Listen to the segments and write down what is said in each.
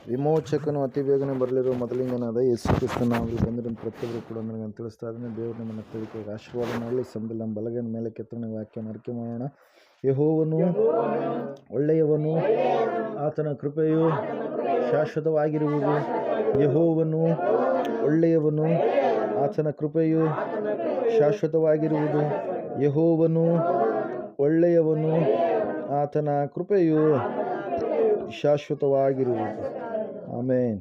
ವಿಮೋಚಕನು ಅತಿ ಬೇಗನೆ ಬರಲಿರುವ ಮೊದಲಿಂಗನಾದ ಯೇಸು ಕ್ರಿಸ್ತನ ನಾಮದಲ್ಲಿ ಬಂದಿರೋ ಪ್ರತಿಯೊಬ್ಬರು ಕೂಡ ನನಗೆ ತಿಳಿಸ್ತಾ ಇದ್ದೀನಿ. ದೇವರು ನಿಮ್ಮನ್ನು ತಿಳಿಕೆ ಆಶೀರ್ವಾದ ಮಾಡಲಿ. ಸಂಬಂಧ ನಮ್ಮ ಬಲಗೈನ ಮೇಲೆ ಕೆತ್ತನೆ ವಾಕ್ಯವನ್ನು ಅರಿಕೆ ಮಾಡೋಣ. ಯೆಹೋವನು ಒಳ್ಳೆಯವನು, ಆತನ ಕೃಪೆಯು ಶಾಶ್ವತವಾಗಿರುವುದು. ಯೆಹೋವನು ಒಳ್ಳೆಯವನು, ಆತನ ಕೃಪೆಯು ಶಾಶ್ವತವಾಗಿರುವುದು. ಯೆಹೋವನು ಒಳ್ಳೆಯವನು, ಆತನ ಕೃಪೆಯು ಶಾಶ್ವತವಾಗಿರುವುದು. ಆಮೇನ್,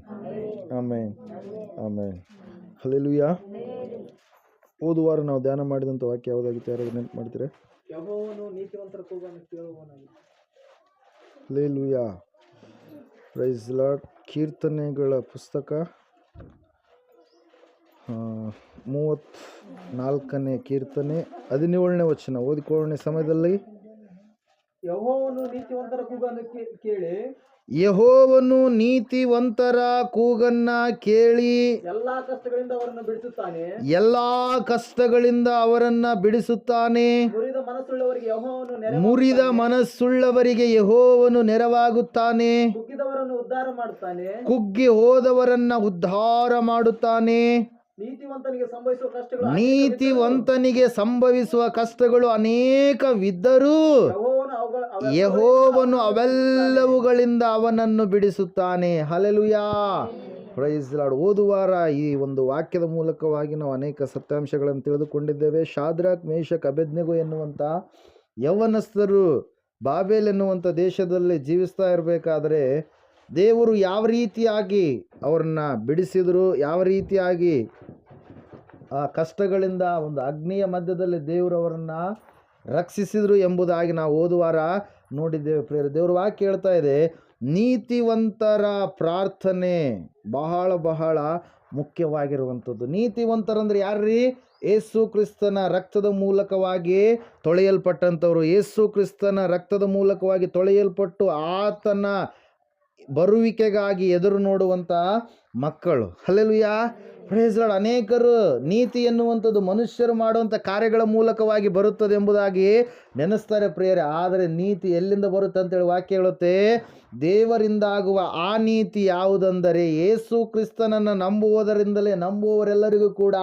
ಆಮೇನ್, ಆಮೇನ್. ಹಲ್ಲೆಲೂಯಾ. ಹೋದ ವಾರ ನಾವು ಧ್ಯಾನ ಮಾಡಿದಂಥ ವಾಕ್ಯ ಯಾವುದಾಗಿತ್ತು? ಯಾರಾದ್ರೂ ನೆನಪು ಮಾಡ್ತೀರಾ? Hallelujah, praise lord. ಕೀರ್ತನೆಗಳ ಪುಸ್ತಕ 34ನೇ ಕೀರ್ತನೆ 17ನೇ ವಚನ ಓದಿಕೊಳ್ಳೋಣ ಸಮಯದಲ್ಲಿ. ಯೆಹೋವನು ನೀತಿವಂತರ ಕೂಗನ್ನು ಕೇಳಿ, ಯೆಹೋವನು ನೀತಿವಂತರ ಕೂಗನ್ನ ಕೇಳಿ ಎಲ್ಲಾ ಕಷ್ಟಗಳಿಂದ ಅವರನ್ನು ಬಿಡಿಸುತ್ತಾನೆ. ಎಲ್ಲಾ ಕಷ್ಟಗಳಿಂದ ಅವರನ್ನ ಬಿಡಿಸುತ್ತಾನೆ. ಮುರಿದ ಮನಸ್ಸುಳ್ಳವರಿಗೆ ಯೆಹೋವನು ಮುರಿದ ಮನಸ್ಸುಳ್ಳವರಿಗೆ ಯೆಹೋವನು ನೆರವಾಗುತ್ತಾನೆ. ಕುಗ್ಗಿದವರನ್ನು ಉದ್ಧಾರ ಮಾಡುತ್ತಾನೆ. ಕುಗ್ಗಿ ಹೋದವರನ್ನ ಉದ್ಧಾರ ಮಾಡುತ್ತಾನೆ. ನೀತಿವಂತನಿಗೆ ಸಂಭವಿಸುವ ಕಷ್ಟಗಳು ಅನೇಕವಿದ್ದರೂ ಯೆಹೋವನು ಅವೆಲ್ಲವುಗಳಿಂದ ಅವನನ್ನು ಬಿಡಿಸುತ್ತಾನೆ. Hallelujah, praise lord. ಹೋದ ವಾರ ಈ ಒಂದು ವಾಕ್ಯದ ಮೂಲಕವಾಗಿ ನಾವು ಅನೇಕ ಸತ್ಯಾಂಶಗಳನ್ನು ತಿಳಿದುಕೊಂಡಿದ್ದೇವೆ. ಶಾದ್ರಾಕ್, ಮೇಷಕ್, ಅಬೇದ್ನೆಗೋ ಎನ್ನುವಂಥ ಯೌವನಸ್ಥರು ಬಾಬೇಲ್ ಎನ್ನುವಂಥ ದೇಶದಲ್ಲಿ ಜೀವಿಸ್ತಾ ಇರಬೇಕಾದ್ರೆ ದೇವರು ಯಾವ ರೀತಿಯಾಗಿ ಅವ್ರನ್ನ ಬಿಡಿಸಿದರು, ಯಾವ ರೀತಿಯಾಗಿ ಆ ಕಷ್ಟಗಳಿಂದ ಒಂದು ಅಗ್ನಿಯ ಮಧ್ಯದಲ್ಲಿ ದೇವರು ಅವರನ್ನ ರಕ್ಷಿಸಿದರು ಎಂಬುದಾಗಿ ನಾವು ಹೋದ ವಾರ ನೋಡಿದ್ದೇವೆ. ಪ್ರಿಯರೇ, ದೇವರು ವಾಕ್ಯ ಹೇಳ್ತಾ ಇದೆ, ನೀತಿವಂತರ ಪ್ರಾರ್ಥನೆ ಬಹಳ ಬಹಳ ಮುಖ್ಯವಾಗಿರುವಂಥದ್ದು. ನೀತಿವಂತರಂದ್ರೆ ಯಾರ್ರೀ? ಯೇಸು ಕ್ರಿಸ್ತನ ರಕ್ತದ ಮೂಲಕವಾಗಿ ತೊಳೆಯಲ್ಪಟ್ಟಂಥವ್ರು. ಯೇಸು ಕ್ರಿಸ್ತನ ರಕ್ತದ ಮೂಲಕವಾಗಿ ತೊಳೆಯಲ್ಪಟ್ಟು ಆತನ ಬರುವಿಕೆಗಾಗಿ ಎದುರು ನೋಡುವಂಥ ಮಕ್ಕಳು. Hallelujah, praise Lord. ಅನೇಕರು ನೀತಿ ಎನ್ನುವಂಥದ್ದು ಮನುಷ್ಯರು ಮಾಡುವಂಥ ಕಾರ್ಯಗಳ ಮೂಲಕವಾಗಿ ಬರುತ್ತದೆ ಎಂಬುದಾಗಿ ನೆನೆಸ್ತಾರೆ ಪ್ರಿಯರೇ. ಆದರೆ ನೀತಿ ಎಲ್ಲಿಂದ ಬರುತ್ತೆ ಅಂತೇಳಿ ವಾಕ್ಯ ಹೇಳುತ್ತೆ, ದೇವರಿಂದ ಆಗುವ ಆ ನೀತಿ ಯಾವುದೆಂದರೆ ಯೇಸು ಕ್ರಿಸ್ತನನ್ನು ನಂಬುವುದರಿಂದಲೇ ನಂಬುವವರೆಲ್ಲರಿಗೂ ಕೂಡ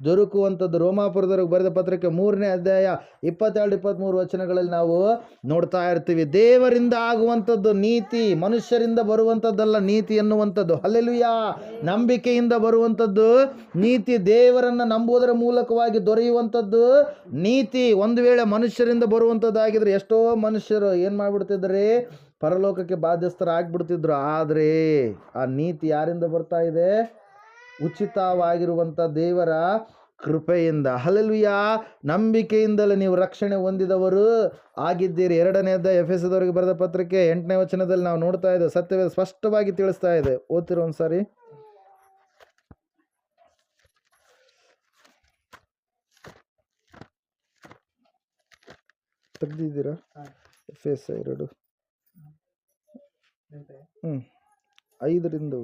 ದೊರಕುವಂಥದ್ದು. ರೋಮಾಪುರದವರಿಗೆ ಬರೆದ ಪತ್ರಿಕೆ 3ನೇ ಅಧ್ಯಾಯ 22-23 ವಚನಗಳಲ್ಲಿ ನಾವು ನೋಡ್ತಾ ಇರ್ತೀವಿ. ದೇವರಿಂದ ಆಗುವಂಥದ್ದು ನೀತಿ, ಮನುಷ್ಯರಿಂದ ಬರುವಂಥದ್ದಲ್ಲ ನೀತಿ ಎನ್ನುವಂಥದ್ದು. ಹಲ್ಲೆಲೂಯಾ. ನಂಬಿಕೆಯಿಂದ ಬರುವಂಥದ್ದು ನೀತಿ, ದೇವರನ್ನು ನಂಬುವುದರ ಮೂಲಕವಾಗಿ ದೊರೆಯುವಂಥದ್ದು ನೀತಿ. ಒಂದು ವೇಳೆ ಮನುಷ್ಯರಿಂದ ಬರುವಂಥದ್ದಾಗಿದ್ರೆ ಎಷ್ಟೋ ಮನುಷ್ಯರು ಏನು ಮಾಡಿಬಿಡ್ತಿದ್ದಾರೆ, ಪರಲೋಕಕ್ಕೆ ಬಾಧ್ಯಸ್ಥರಾಗ್ಬಿಡ್ತಿದ್ರು. ಆದರೆ ಆ ನೀತಿ ಯಾರಿಂದ ಬರ್ತಾ ಇದೆ? ಉಚಿತವಾಗಿರುವಂಥ ದೇವರ ಕೃಪೆಯಿಂದ. ಹಲ್ಲೆಲೂಯಾ. ನಂಬಿಕೆಯಿಂದಲೇ ನೀವು ರಕ್ಷಣೆ ಹೊಂದಿದವರು ಆಗಿದ್ದೀರಿ. 2ನೇ ಅಧ್ಯಾಯ ಎಫೆಸದವರಿಗೆ ಬರೆದ ಪತ್ರಿಕೆ 8ನೇ ವಚನದಲ್ಲಿ ನಾವು ನೋಡ್ತಾ ಇದ್ದೇವೆ. ಸತ್ಯವೇದ ಸ್ಪಷ್ಟವಾಗಿ ತಿಳಿಸ್ತಾ ಇದೆ. ಓದ್ತಿರೋ ಒಂದ್ಸಾರಿ. ತೆಗ್ದಿದ್ದೀರಾ? ಎಫೆಸ 2 5ರಿಂದ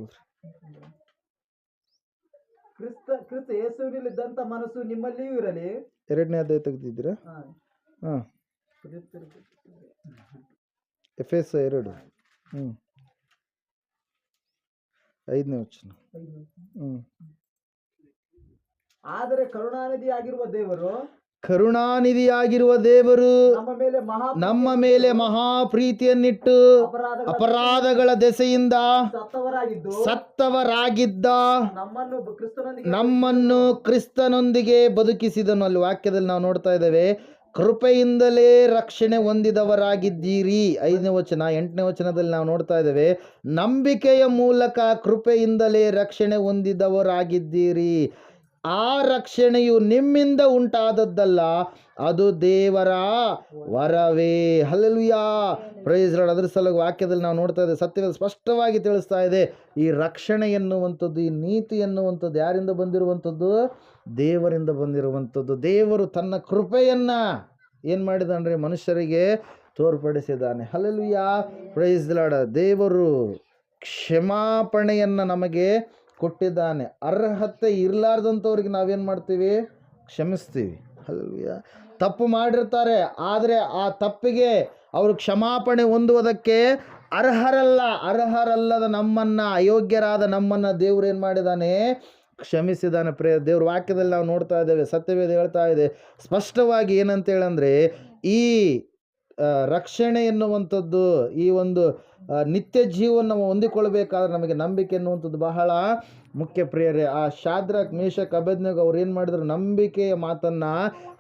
ಕ್ರಿಸ್ತ ಯೇಸುವಿನಲ್ಲಿದ್ದಂಥ ಮನಸ್ಸು ನಿಮ್ಮಲ್ಲಿಯೂ ಇರಲಿ. 2ನೇ ಅಧ್ಯಾಯ ತೆಗ್ದಿದ್ದೀರಾ? ಎಫೆಸ 2 5ನೇ ವಚನ. ಆದರೆ ಕರುಣಾನಿಧಿಯಾಗಿರುವ ದೇವರು ನಮ್ಮ ಮೇಲೆ ಮಹಾ ಪ್ರೀತಿಯನ್ನಿಟ್ಟು ಅಪರಾಧಗಳ ದೆಸೆಯಿಂದ ಸತ್ತವರಾಗಿದ್ದ ನಮ್ಮನ್ನು ಕ್ರಿಸ್ತನೊಂದಿಗೆ ಬದುಕಿಸಿದನು. ಅಲ್ಲಿ ವಾಕ್ಯದಲ್ಲಿ ನಾವು ನೋಡ್ತಾ ಇದ್ದೇವೆ, ಕೃಪೆಯಿಂದಲೇ ರಕ್ಷಣೆ ಹೊಂದಿದವರಾಗಿದ್ದೀರಿ. 5ನೇ ವಚನ. 8ನೇ ವಚನದಲ್ಲಿ ನಾವು ನೋಡ್ತಾ ಇದ್ದೇವೆ, ನಂಬಿಕೆಯ ಮೂಲಕ ಕೃಪೆಯಿಂದಲೇ ರಕ್ಷಣೆ ಹೊಂದಿದವರಾಗಿದ್ದೀರಿ. ಆ ರಕ್ಷಣೆಯು ನಿಮ್ಮಿಂದ ಉಂಟಾದದ್ದಲ್ಲ, ಅದು ದೇವರ ವರವೇ. Hallelujah, praise lord. ಅದರ ಸಲುವಾಗಿ ವಾಕ್ಯದಲ್ಲಿ ನಾವು ನೋಡ್ತಾ ಇದ್ದೇವೆ, ಸತ್ಯವೇದ ಸ್ಪಷ್ಟವಾಗಿ ತಿಳಿಸ್ತಾ ಇದೆ, ಈ ರಕ್ಷಣೆ ಎನ್ನುವಂಥದ್ದು, ಈ ನೀತಿ ಎನ್ನುವಂಥದ್ದು ಯಾರಿಂದ ಬಂದಿರುವಂಥದ್ದು? ದೇವರಿಂದ ಬಂದಿರುವಂಥದ್ದು. ದೇವರು ತನ್ನ ಕೃಪೆಯನ್ನು ಏನು ಮಾಡಿದಾನ್ರಿ? ಮನುಷ್ಯರಿಗೆ ತೋರ್ಪಡಿಸಿದ್ದಾನೆ. Hallelujah, praise lord. ದೇವರು ಕ್ಷಮಾಪಣೆಯನ್ನು ನಮಗೆ ಕೊಟ್ಟಿದ್ದಾನೆ. ಅರ್ಹತೆ ಇರಲಾರ್ದಂಥವ್ರಿಗೆ ನಾವೇನು ಮಾಡ್ತೀವಿ? ಕ್ಷಮಿಸ್ತೀವಿ. ಹಲ್ಲೆಲೂಯಾ. ತಪ್ಪು ಮಾಡಿರ್ತಾರೆ, ಆದರೆ ಆ ತಪ್ಪಿಗೆ ಅವರು ಕ್ಷಮಾಪಣೆ ಹೊಂದುವುದಕ್ಕೆ ಅರ್ಹರಲ್ಲದ ನಮ್ಮನ್ನ, ಅಯೋಗ್ಯರಾದ ನಮ್ಮನ್ನ ದೇವ್ರು ಏನು ಮಾಡಿದ್ದಾನೆ, ಕ್ಷಮಿಸಿದ್ದಾನೆ. ದೇವ್ರ ವಾಕ್ಯದಲ್ಲಿ ನಾವು ನೋಡ್ತಾ ಇದ್ದೇವೆ, ಸತ್ಯವೇದ ಹೇಳ್ತಾ ಇದೆ ಸ್ಪಷ್ಟವಾಗಿ ಏನಂತೇಳಂದ್ರೆ, ಈ ರಕ್ಷಣೆ ಎನ್ನುವಂಥದ್ದು, ಈ ಒಂದು ನಿತ್ಯ ಜೀವನ ನಾವು ಹೊಂದಿಕೊಳ್ಬೇಕಾದ್ರೆ ನಮಗೆ ನಂಬಿಕೆ ಎನ್ನುವಂಥದ್ದು ಬಹಳ ಮುಖ್ಯ ಪ್ರಿಯರೇ. ಆ ಶಾದ್ರಕ್, ಮೇಷಕ್, ಅಬೇದ್ನೆಗೋ ಅವ್ರು ಏನು ಮಾಡಿದ್ರು, ನಂಬಿಕೆಯ ಮಾತನ್ನು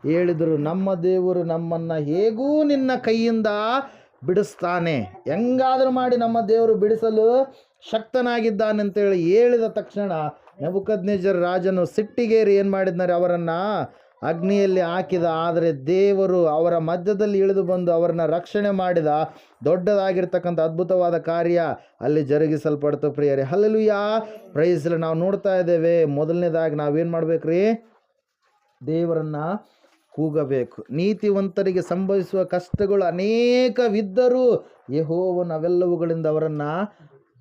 ಹೇಳಿದರು. ನಮ್ಮ ದೇವರು ನಮ್ಮನ್ನು ಹೇಗೂ ನಿನ್ನ ಕೈಯಿಂದ ಬಿಡಿಸ್ತಾನೆ, ಹೆಂಗಾದರೂ ಮಾಡಿ ನಮ್ಮ ದೇವರು ಬಿಡಿಸಲು ಶಕ್ತನಾಗಿದ್ದಾನೆ ಅಂತೇಳಿ ಹೇಳಿದ ತಕ್ಷಣ ನೆಬೂಕದ್ನೆಚ್ಚರ್ ರಾಜನು ಸಿಟ್ಟಿಗೇರಿ ಏನು ಮಾಡಿದ್ದಾರೆ, ಅವರನ್ನು ಅಗ್ನಿಯಲ್ಲಿ ಹಾಕಿದ. ಆದರೆ ದೇವರು ಅವರ ಮಧ್ಯದಲ್ಲಿ ಇಳಿದು ಬಂದು ಅವರನ್ನ ರಕ್ಷಣೆ ಮಾಡಿದ. ದೊಡ್ಡದಾಗಿರ್ತಕ್ಕಂಥ ಅದ್ಭುತವಾದ ಕಾರ್ಯ ಅಲ್ಲಿ ಜರುಗಿಸಲ್ಪಡ್ತು ಪ್ರಿಯರೇ. Hallelujah, praise. ನಾವು ನೋಡ್ತಾ ಇದ್ದೇವೆ, ಮೊದಲನೇದಾಗಿ ನಾವೇನು ಮಾಡ್ಬೇಕ್ರಿ, ದೇವರನ್ನ ಕೂಗಬೇಕು. ನೀತಿವಂತರಿಗೆ ಸಂಭವಿಸುವ ಕಷ್ಟಗಳು ಅನೇಕವಿದ್ದರೂ ಯೆಹೋವನು ಅವೆಲ್ಲವುಗಳಿಂದ ಅವರನ್ನು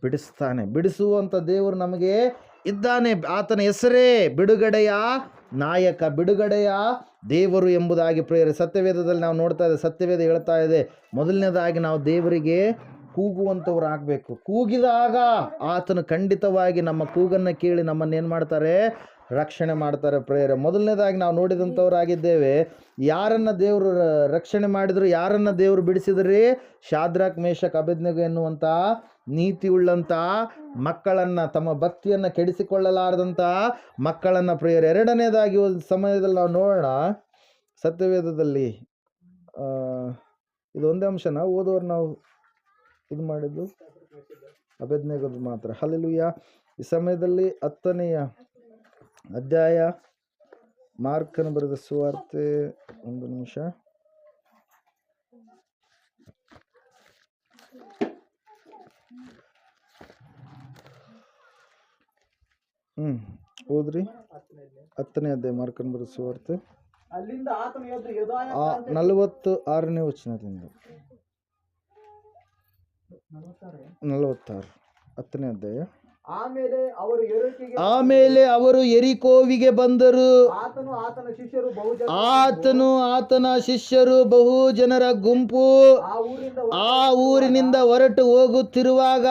ಬಿಡಿಸ್ತಾನೆ. ಬಿಡಿಸುವಂಥ ದೇವರು ನಮಗೆ ಇದ್ದಾನೆ. ಆತನ ಹೆಸರೇ ಬಿಡುಗಡೆಯ ನಾಯಕ, ಬಿಡುಗಡೆಯ ದೇವರು ಎಂಬುದಾಗಿ ಪ್ರಿಯರೇ ಸತ್ಯವೇದದಲ್ಲಿ ನಾವು ನೋಡ್ತಾ ಇದ್ದೇವೆ. ಸತ್ಯವೇದ ಹೇಳ್ತಾ ಇದೆ, ಮೊದಲನೇದಾಗಿ ನಾವು ದೇವರಿಗೆ ಕೂಗುವಂಥವ್ರು ಆಗಬೇಕು. ಕೂಗಿದಾಗ ಆತನು ಖಂಡಿತವಾಗಿ ನಮ್ಮ ಕೂಗನ್ನು ಕೇಳಿ ನಮ್ಮನ್ನೇನು ಮಾಡ್ತಾರೆ, ರಕ್ಷಣೆ ಮಾಡ್ತಾರೆ ಪ್ರಿಯರೇ. ಮೊದಲನೇದಾಗಿ ನಾವು ನೋಡಿದಂಥವರಾಗಿದ್ದೇವೆ. ಯಾರನ್ನು ದೇವರು ರಕ್ಷಣೆ ಮಾಡಿದ್ರು, ಯಾರನ್ನು ದೇವರು ಬಿಡಿಸಿದ್ರಿ, ಶಾದ್ರಾಕ್, ಮೇಷಕ್, ಅಬೇದ್ನೆಗೋ ಎನ್ನುವಂಥ ನೀತಿ ಉಳ್ಳಂಥ ಮಕ್ಕಳನ್ನು, ತಮ್ಮ ಭಕ್ತಿಯನ್ನು ಕೆಡಿಸಿಕೊಳ್ಳಲಾರದಂಥ ಮಕ್ಕಳನ್ನು ಪ್ರಿಯರೇ. ಎರಡನೇದಾಗಿ ಒಂದು ಸಮಯದಲ್ಲಿ ನಾವು ನೋಡೋಣ, ಸತ್ಯವೇದದಲ್ಲಿ ಇದೊಂದೇ ಅಂಶನ ಓದೋರು ನಾವು ಇದು ಮಾಡಿದ್ದು ಅಬೇದ್ನೆಗೋದು ಮಾತ್ರ. ಹಲ್ಲೆಲೂಯಾ. ಈ ಸಮಯದಲ್ಲಿ 10ನೇ ಅಧ್ಯಾಯ, ಮಾರ್ಕನ ಬರೆದ ಸುವಾರ್ತೆ, ಒಂದು ನಿಮಿಷ. ಓದ್ರಿ. 10ನೇ ಅಧ್ಯಾಯ, ಮಾರ್ಕನ ಬರೆದ ಸುವಾರ್ತೆ, ಅಲ್ಲಿಂದ ಆತನು ಎದ್ದು ಯೂದಾಯ 46ನೇ ವಚನದಿಂದ 46, 10ನೇ ಅಧ್ಯಾಯ. ಆಮೇಲೆ ಅವರು ಯೆರಿಕೋವಿಗೆ ಬಂದರು. ಆತನು ಆತನ ಶಿಷ್ಯರು ಬಹು ಜನರ ಗುಂಪು ಆ ಊರಿನಿಂದ ಹೊರಟು ಹೋಗುತ್ತಿರುವಾಗ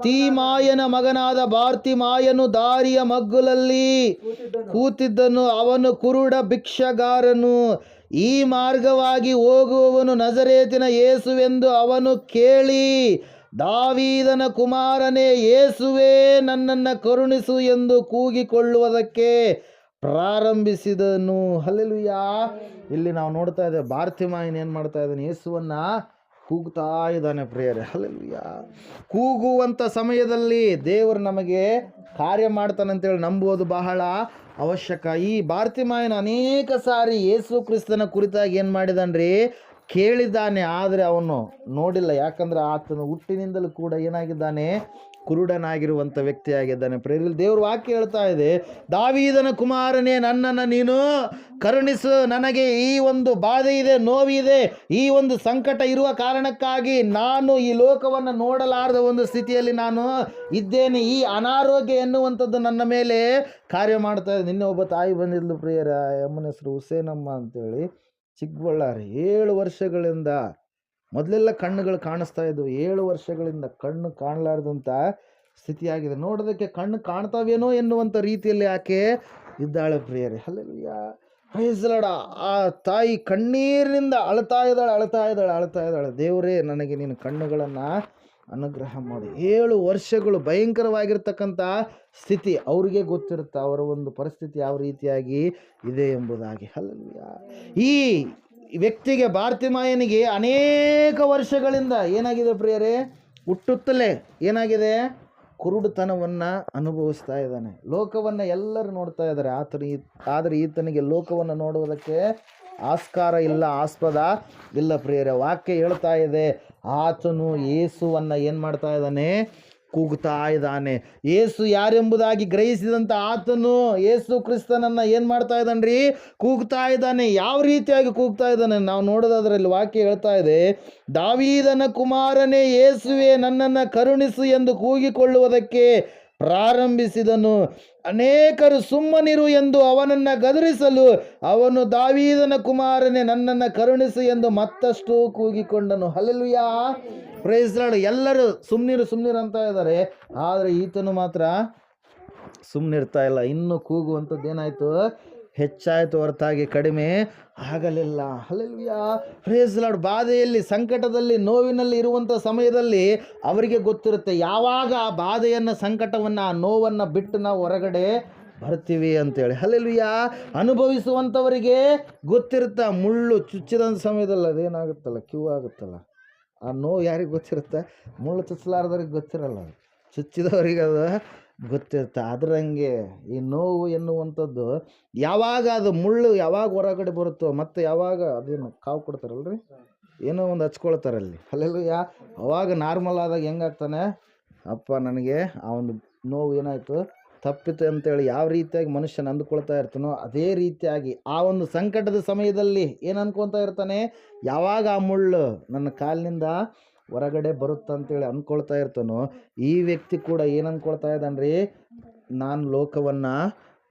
ತೀಮಾಯನ ಮಗನಾದ ಬಾರ್ತಿಮಾಯನು ದಾರಿಯ ಮಗ್ಗುಲಲ್ಲಿ ಕೂತಿದ್ದನು. ಅವನು ಕುರುಡ ಭಿಕ್ಷಗಾರನು. ಈ ಮಾರ್ಗವಾಗಿ ಹೋಗುವವನು ನಜರೇತಿನ ಯೇಸುವೆಂದು ಅವನು ಕೇಳಿ, ದಾವೀದನ ಕುಮಾರನೇ ಯೇಸುವೇ, ನನ್ನನ್ನು ಕರುಣಿಸು ಎಂದು ಕೂಗಿಕೊಳ್ಳುವುದಕ್ಕೆ ಪ್ರಾರಂಭಿಸಿದನು. ಹಲ್ಲೆಲೂಯಾ. ಇಲ್ಲಿ ನಾವು ನೋಡ್ತಾ ಇದ್ದೇವೆ, ಬಾರ್ತಿಮಾಯನ್ ಏನು ಮಾಡ್ತಾ ಇದ್ದಾನೆ, ಯೇಸುವನ್ನ ಕೂಗ್ತಾ ಇದ್ದಾನೆ ಪ್ರಿಯರೇ. ಹಲ್ಲೆಲೂಯಾ. ಕೂಗುವಂಥ ಸಮಯದಲ್ಲಿ ದೇವರು ನಮಗೆ ಕಾರ್ಯ ಮಾಡ್ತಾನೆ ಅಂತೇಳಿ ನಂಬುವುದು ಬಹಳ ಅವಶ್ಯಕ. ಈ ಬಾರ್ತಿಮಾಯನ ಅನೇಕ ಸಾರಿ ಯೇಸು ಕ್ರಿಸ್ತನ ಕುರಿತಾಗಿ ಏನು ಮಾಡಿದಾನ್ರಿ, ಕೇಳಿದ್ದಾನೆ. ಆದರೆ ಅವನು ನೋಡಿಲ್ಲ. ಯಾಕಂದ್ರೆ ಆತನು ಹುಟ್ಟಿನಿಂದಲೂ ಕೂಡ ಏನಾಗಿದ್ದಾನೆ, ಕುರುಡನಾಗಿರುವಂಥ ವ್ಯಕ್ತಿಯಾಗಿದ್ದಾನೆ. ಪ್ರೇರಿಲ್ ದೇವ್ರ ವಾಕ್ಯ ಹೇಳ್ತಾ ಇದೆ, ದಾವೀದನ ಕುಮಾರನೇ, ನನ್ನನ್ನು ನೀನು ಕರುಣಿಸು. ನನಗೆ ಈ ಒಂದು ಬಾಧೆ ಇದೆ, ನೋವಿದೆ, ಈ ಒಂದು ಸಂಕಟ ಇರುವ ಕಾರಣಕ್ಕಾಗಿ ನಾನು ಈ ಲೋಕವನ್ನು ನೋಡಲಾರದ ಒಂದು ಸ್ಥಿತಿಯಲ್ಲಿ ನಾನು ಇದ್ದೇನೆ. ಈ ಅನಾರೋಗ್ಯ ಎನ್ನುವಂಥದ್ದು ನನ್ನ ಮೇಲೆ ಕಾರ್ಯ ಮಾಡ್ತಾ ಇದೆ. ನಿನ್ನೆ ಒಬ್ಬ ತಾಯಿ ಬಂದಿದ್ಲು ಪ್ರಿಯರ, ಅಮ್ಮನ ಹೆಸರು ಹುಸೇನಮ್ಮ ಅಂತೇಳಿ, ಚಿಕ್ಕಬಳ್ಳಾರಿ. 7 ವರ್ಷಗಳಿಂದ, ಮೊದಲೆಲ್ಲ ಕಣ್ಣುಗಳು ಕಾಣಿಸ್ತಾ ಇದ್ವು, 7 ವರ್ಷಗಳಿಂದ ಕಣ್ಣು ಕಾಣಲಾರ್ದಂಥ ಸ್ಥಿತಿಯಾಗಿದೆ. ನೋಡೋದಕ್ಕೆ ಕಣ್ಣು ಕಾಣ್ತಾವೇನೋ ಎನ್ನುವಂಥ ರೀತಿಯಲ್ಲಿ ಆಕೆ ಇದ್ದಾಳೆ ಪ್ರಿಯರೇ. Hallelujah, praise lord. ಆ ತಾಯಿ ಕಣ್ಣೀರಿನಿಂದ ಅಳ್ತಾ ಇದ್ದಾಳೆ. ದೇವರೇ, ನನಗೆ ನೀನು ಕಣ್ಣುಗಳನ್ನು ಅನುಗ್ರಹ ಮಾಡಿ. 7 ವರ್ಷಗಳು ಭಯಂಕರವಾಗಿರ್ತಕ್ಕಂಥ ಸ್ಥಿತಿ. ಅವ್ರಿಗೆ ಗೊತ್ತಿರುತ್ತೆ ಅವರ ಒಂದು ಪರಿಸ್ಥಿತಿ ಯಾವ ರೀತಿಯಾಗಿ ಇದೆ ಎಂಬುದಾಗಿ. ಹಲ್ಲೆಲೂಯಾ. ಈ ವ್ಯಕ್ತಿಗೆ, ಬಾರ್ತಿಮಾಯನಿಗೆ ಅನೇಕ ವರ್ಷಗಳಿಂದ ಏನಾಗಿದೆ ಪ್ರಿಯರೇ, ಹುಟ್ಟುತ್ತಲೇ ಏನಾಗಿದೆ, ಕುರುಡುತನವನ್ನು ಅನುಭವಿಸ್ತಾ ಇದ್ದಾನೆ. ಲೋಕವನ್ನು ಎಲ್ಲರೂ ನೋಡ್ತಾ ಇದ್ದಾರೆ, ಆದರೆ ಈತನಿಗೆ ಲೋಕವನ್ನು ನೋಡುವುದಕ್ಕೆ ಆಸ್ಕಾರ ಇಲ್ಲ, ಆಸ್ಪದ ಇಲ್ಲ ಪ್ರಿಯರೇ. ವಾಕ್ಯ ಹೇಳ್ತಾ ಇದೆ, ಆತನು ಯೇಸುವನ್ನು ಏನು ಮಾಡ್ತಾ ಇದ್ದಾನೆ, ಕೂಗ್ತಾ ಇದ್ದಾನೆ. ಯೇಸು ಯಾರೆಂಬುದಾಗಿ ಗ್ರಹಿಸಿದಂಥ ಆತನು ಯೇಸು ಕ್ರಿಸ್ತನನ್ನು ಏನು ಮಾಡ್ತಾ ಇದ್ದಾನೆ, ಕೂಗ್ತಾ ಇದ್ದಾನೆ. ಯಾವ ರೀತಿಯಾಗಿ ಕೂಗ್ತಾ ಇದ್ದಾನೆ ನಾವು ನೋಡೋದಾದ್ರಲ್ಲಿ ವಾಕ್ಯ ಹೇಳ್ತಾ ಇದೆ, ದಾವೀದನ ಕುಮಾರನೇ ಯೇಸುವೆ, ನನ್ನನ್ನು ಕರುಣಿಸು ಎಂದು ಕೂಗಿಕೊಳ್ಳುವುದಕ್ಕೆ ಪ್ರಾರಂಭಿಸಿದನು. ಅನೇಕರು ಸುಮ್ಮನಿರು ಎಂದು ಅವನನ್ನು ಗದರಿಸಲು ಅವನು, ದಾವೀದನ ಕುಮಾರನೇ, ನನ್ನನ್ನು ಕರುಣಿಸು ಎಂದು ಮತ್ತಷ್ಟು ಕೂಗಿಕೊಂಡನು. Hallelujah, praise lord. ಎಲ್ಲರೂ ಸುಮ್ಮನಿರು ಅಂತ ಇದ್ದಾರೆ, ಆದರೆ ಈತನು ಮಾತ್ರ ಸುಮ್ಮನಿರ್ತಾ ಇಲ್ಲ. ಇನ್ನು ಕೂಗುವಂಥದ್ದು ಏನಾಯಿತು? ಹೆಚ್ಚಾಯಿತು ಹೊರತಾಗಿ ಕಡಿಮೆ ಆಗಲಿಲ್ಲ. Hallelujah, praise Lord. ಬಾಧೆಯಲ್ಲಿ, ಸಂಕಟದಲ್ಲಿ, ನೋವಿನಲ್ಲಿ ಇರುವಂಥ ಸಮಯದಲ್ಲಿ ಅವರಿಗೆ ಗೊತ್ತಿರುತ್ತೆ ಯಾವಾಗ ಆ ಬಾಧೆಯನ್ನು, ಸಂಕಟವನ್ನು, ಆ ನೋವನ್ನು ಬಿಟ್ಟು ನಾವು ಹೊರಗಡೆ ಬರ್ತೀವಿ ಅಂತೇಳಿ. ಹಲ್ಲೆಲೂಯಾ, ಅನುಭವಿಸುವಂಥವರಿಗೆ ಗೊತ್ತಿರುತ್ತೆ. ಮುಳ್ಳು ಚುಚ್ಚಿದ ಸಮಯದಲ್ಲಿ ಅದೇನಾಗುತ್ತಲ್ಲ, ಕ್ಯೂ ಆಗುತ್ತಲ್ಲ, ಆ ನೋವು ಯಾರಿಗೆ ಗೊತ್ತಿರುತ್ತೆ? ಮುಳ್ಳು ಚುಚ್ಚಲಾರ್ದವ್ರಿಗೆ ಗೊತ್ತಿರಲ್ಲ, ಚುಚ್ಚಿದವರಿಗೆ ಅದು ಗೊತ್ತಿರುತ್ತೆ. ಅದರಂಗೆ ಈ ನೋವು ಎನ್ನುವಂಥದ್ದು ಯಾವಾಗ ಅದು ಮುಳ್ಳು ಯಾವಾಗ ಹೊರಗಡೆ ಬರುತ್ತೋ, ಮತ್ತು ಯಾವಾಗ ಅದೇನು ಕಾವು ಕೊಡ್ತಾರಲ್ರಿ, ಏನೋ ಒಂದು ಹಚ್ಕೊಳ್ತಾರಲ್ಲಿ, ಹಲ್ಲೆಲೂಯಾ, ಅವಾಗ ನಾರ್ಮಲ್ ಆದಾಗ ಹೆಂಗಾಗ್ತಾನೆ, ಅಪ್ಪ ನನಗೆ ಆ ಒಂದು ನೋವು ಏನಾಯಿತು, ತಪ್ಪಿತು ಅಂತೇಳಿ ಯಾವ ರೀತಿಯಾಗಿ ಮನುಷ್ಯನ ಅಂದುಕೊಳ್ತಾ ಇರ್ತಾನೋ ಅದೇ ರೀತಿಯಾಗಿ ಆ ಒಂದು ಸಂಕಟದ ಸಮಯದಲ್ಲಿ ಏನು ಅನ್ಕೊತಾ ಇರ್ತಾನೆ, ಯಾವಾಗ ಆ ಮುಳ್ಳು ನನ್ನ ಕಾಲಿನಿಂದ ಹೊರಗಡೆ ಬರುತ್ತಂತೇಳಿ ಅಂದ್ಕೊಳ್ತಾ ಇರ್ತಾನೋ, ಈ ವ್ಯಕ್ತಿ ಕೂಡ ಏನು ಅಂದ್ಕೊಳ್ತಾ ಇದ್ದಾನ್ರಿ, ನಾನು ಲೋಕವನ್ನು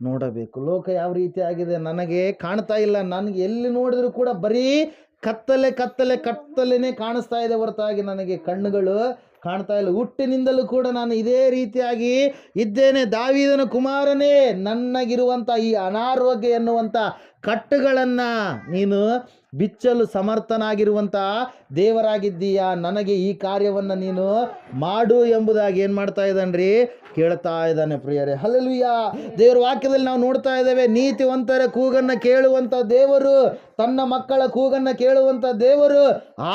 ನೋಡಬೇಕು. ಲೋಕ ಯಾವ ರೀತಿ ಆಗಿದೆ ನನಗೆ ಕಾಣ್ತಾ ಇಲ್ಲ, ನನಗೆ ಎಲ್ಲಿ ನೋಡಿದ್ರು ಕೂಡ ಬರೀ ಕತ್ತಲೆನೇ ಕಾಣಿಸ್ತಾ ಇದೆ ಹೊರತಾಗಿ ನನಗೆ ಕಣ್ಣುಗಳು ಕಾಣ್ತಾ ಇಲ್ಲ. ಹುಟ್ಟಿನಿಂದಲೂ ಕೂಡ ನಾನು ಇದೇ ರೀತಿಯಾಗಿ ಇದ್ದೇನೆ. ದಾವೀದನ ಕುಮಾರನೇ, ನನಗಿರುವಂಥ ಈ ಅನಾರೋಗ್ಯ ಎನ್ನುವಂಥ ಕಟ್ಟುಗಳನ್ನು ನೀನು ಬಿಚ್ಚಲು ಸಮರ್ಥನಾಗಿರುವಂಥ ದೇವರಾಗಿದ್ದೀಯಾ, ನನಗೆ ಈ ಕಾರ್ಯವನ್ನು ನೀನು ಮಾಡು ಎಂಬುದಾಗಿ ಏನು ಮಾಡ್ತಾ ಇದ್ದಾನ್ರಿ, ಕೇಳ್ತಾ ಇದ್ದಾನೆ ಪ್ರಿಯರೇ. ಹಲ್ಲೆಲೂಯಾ, ದೇವರ ವಾಕ್ಯದಲ್ಲಿ ನಾವು ನೋಡ್ತಾ ಇದ್ದೇವೆ, ನೀತಿವಂತರ ಕೂಗನ್ನು ಕೇಳುವಂಥ ದೇವರು, ತನ್ನ ಮಕ್ಕಳ ಕೂಗನ್ನು ಕೇಳುವಂಥ ದೇವರು.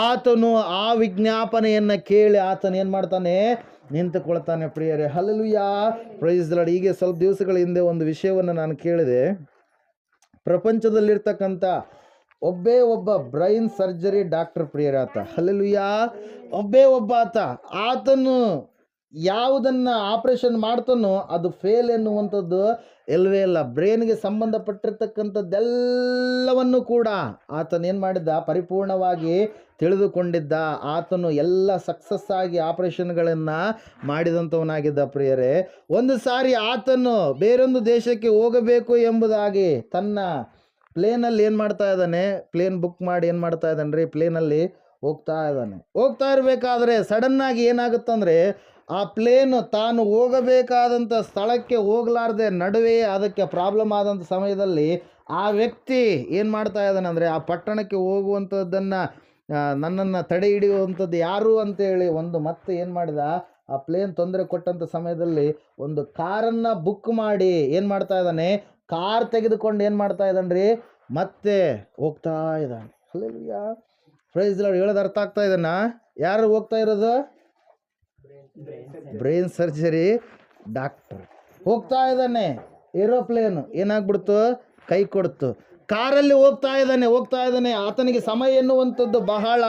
ಆತನು ಆ ವಿಜ್ಞಾಪನೆಯನ್ನು ಕೇಳಿ ಆತನು ಏನು ಮಾಡ್ತಾನೆ, ನಿಂತುಕೊಳ್ತಾನೆ ಪ್ರಿಯರೇ. Hallelujah, praise the lord. ಹೀಗೆ ಸ್ವಲ್ಪ ದಿವಸಗಳ ಹಿಂದೆ ಒಂದು ವಿಷಯವನ್ನು ನಾನು ಕೇಳಿದೆ. ಪ್ರಪಂಚದಲ್ಲಿರ್ತಕ್ಕಂಥ ಒಬ್ಬ ಬ್ರೈನ್ ಸರ್ಜರಿ ಡಾಕ್ಟರ್ ಪ್ರಿಯರೇ ಆತ. ಹಲ್ಲೆಲೂಯಾ, ಒಬ್ಬ ಆತನು ಯಾವುದನ್ನು ಆಪರೇಷನ್ ಮಾಡ್ತಾನೋ ಅದು ಫೇಲ್ ಎನ್ನುವಂಥದ್ದು ಎಲ್ಲವೇ ಇಲ್ಲ. ಬ್ರೈನ್ಗೆ ಸಂಬಂಧಪಟ್ಟಿರ್ತಕ್ಕಂಥದ್ದೆಲ್ಲವನ್ನು ಕೂಡ ಆತನೇನು ಮಾಡಿದ್ದ, ಪರಿಪೂರ್ಣವಾಗಿ ತಿಳಿದುಕೊಂಡಿದ್ದ. ಆತನು ಎಲ್ಲ ಸಕ್ಸಸ್ ಆಗಿ ಆಪರೇಷನ್ಗಳನ್ನು ಮಾಡಿದಂಥವನಾಗಿದ್ದ ಪ್ರಿಯರೇ. ಒಂದು ಸಾರಿ ಆತನು ಬೇರೊಂದು ದೇಶಕ್ಕೆ ಹೋಗಬೇಕು ಎಂಬುದಾಗಿ ತನ್ನ ಪ್ಲೇನಲ್ಲಿ ಏನು ಮಾಡ್ತಾ ಇದ್ದಾನೆ, ಪ್ಲೇನ್ ಬುಕ್ ಮಾಡಿ ಏನು ಮಾಡ್ತಾ ಇದ್ದಾನೆ ರೀ, ಪ್ಲೇನಲ್ಲಿ ಹೋಗ್ತಾ ಇರಬೇಕಾದ್ರೆ ಸಡನ್ನಾಗಿ ಏನಾಗುತ್ತಂದರೆ, ಆ ಪ್ಲೇನು ತಾನು ಹೋಗಬೇಕಾದಂಥ ಸ್ಥಳಕ್ಕೆ ಹೋಗಲಾರ್ದೆ ನಡುವೆ ಅದಕ್ಕೆ ಪ್ರಾಬ್ಲಮ್ ಆದಂಥ ಸಮಯದಲ್ಲಿ ಆ ವ್ಯಕ್ತಿ ಏನು ಮಾಡ್ತಾ ಇದ್ದಾನೆ ಅಂದರೆ, ಆ ಪಟ್ಟಣಕ್ಕೆ ಹೋಗುವಂಥದ್ದನ್ನು ನನ್ನನ್ನು ತಡೆ ಹಿಡಿಯುವಂಥದ್ದು ಯಾರು ಅಂತೇಳಿ ಮತ್ತೆ ಏನು ಮಾಡಿದ, ಆ ಪ್ಲೇನ್ ತೊಂದರೆ ಕೊಟ್ಟಂಥ ಸಮಯದಲ್ಲಿ ಒಂದು ಕಾರನ್ನು ಬುಕ್ ಮಾಡಿ ಏನು ಮಾಡ್ತಾ ಇದ್ದಾನೆ, ಕಾರ್ ತೆಗೆದುಕೊಂಡು ಏನು ಮಾಡ್ತಾ ಇದ್ದಾನೆ ರೀ, ಮತ್ತೆ ಹೋಗ್ತಾ ಇದ್ದಾನೆ. Hallelujah, praise the lord. ಹೇಳೋದು ಅರ್ಥ ಆಗ್ತಾ ಇದನ್ನ? ಯಾರು ಹೋಗ್ತಾ ಇರೋದು? ಬ್ರೈನ್ ಸರ್ಜರಿ ಡಾಕ್ಟರ್ ಹೋಗ್ತಾ ಇದ್ದಾನೆ. ಏರೋಪ್ಲೇನು ಏನಾಗ್ಬಿಡ್ತು, ಕೈ ಕೊಡ್ತು. ಕಾರಲ್ಲಿ ಹೋಗ್ತಾ ಇದ್ದಾನೆ. ಆತನಿಗೆ ಸಮಯ ಎನ್ನುವಂಥದ್ದು ಬಹಳ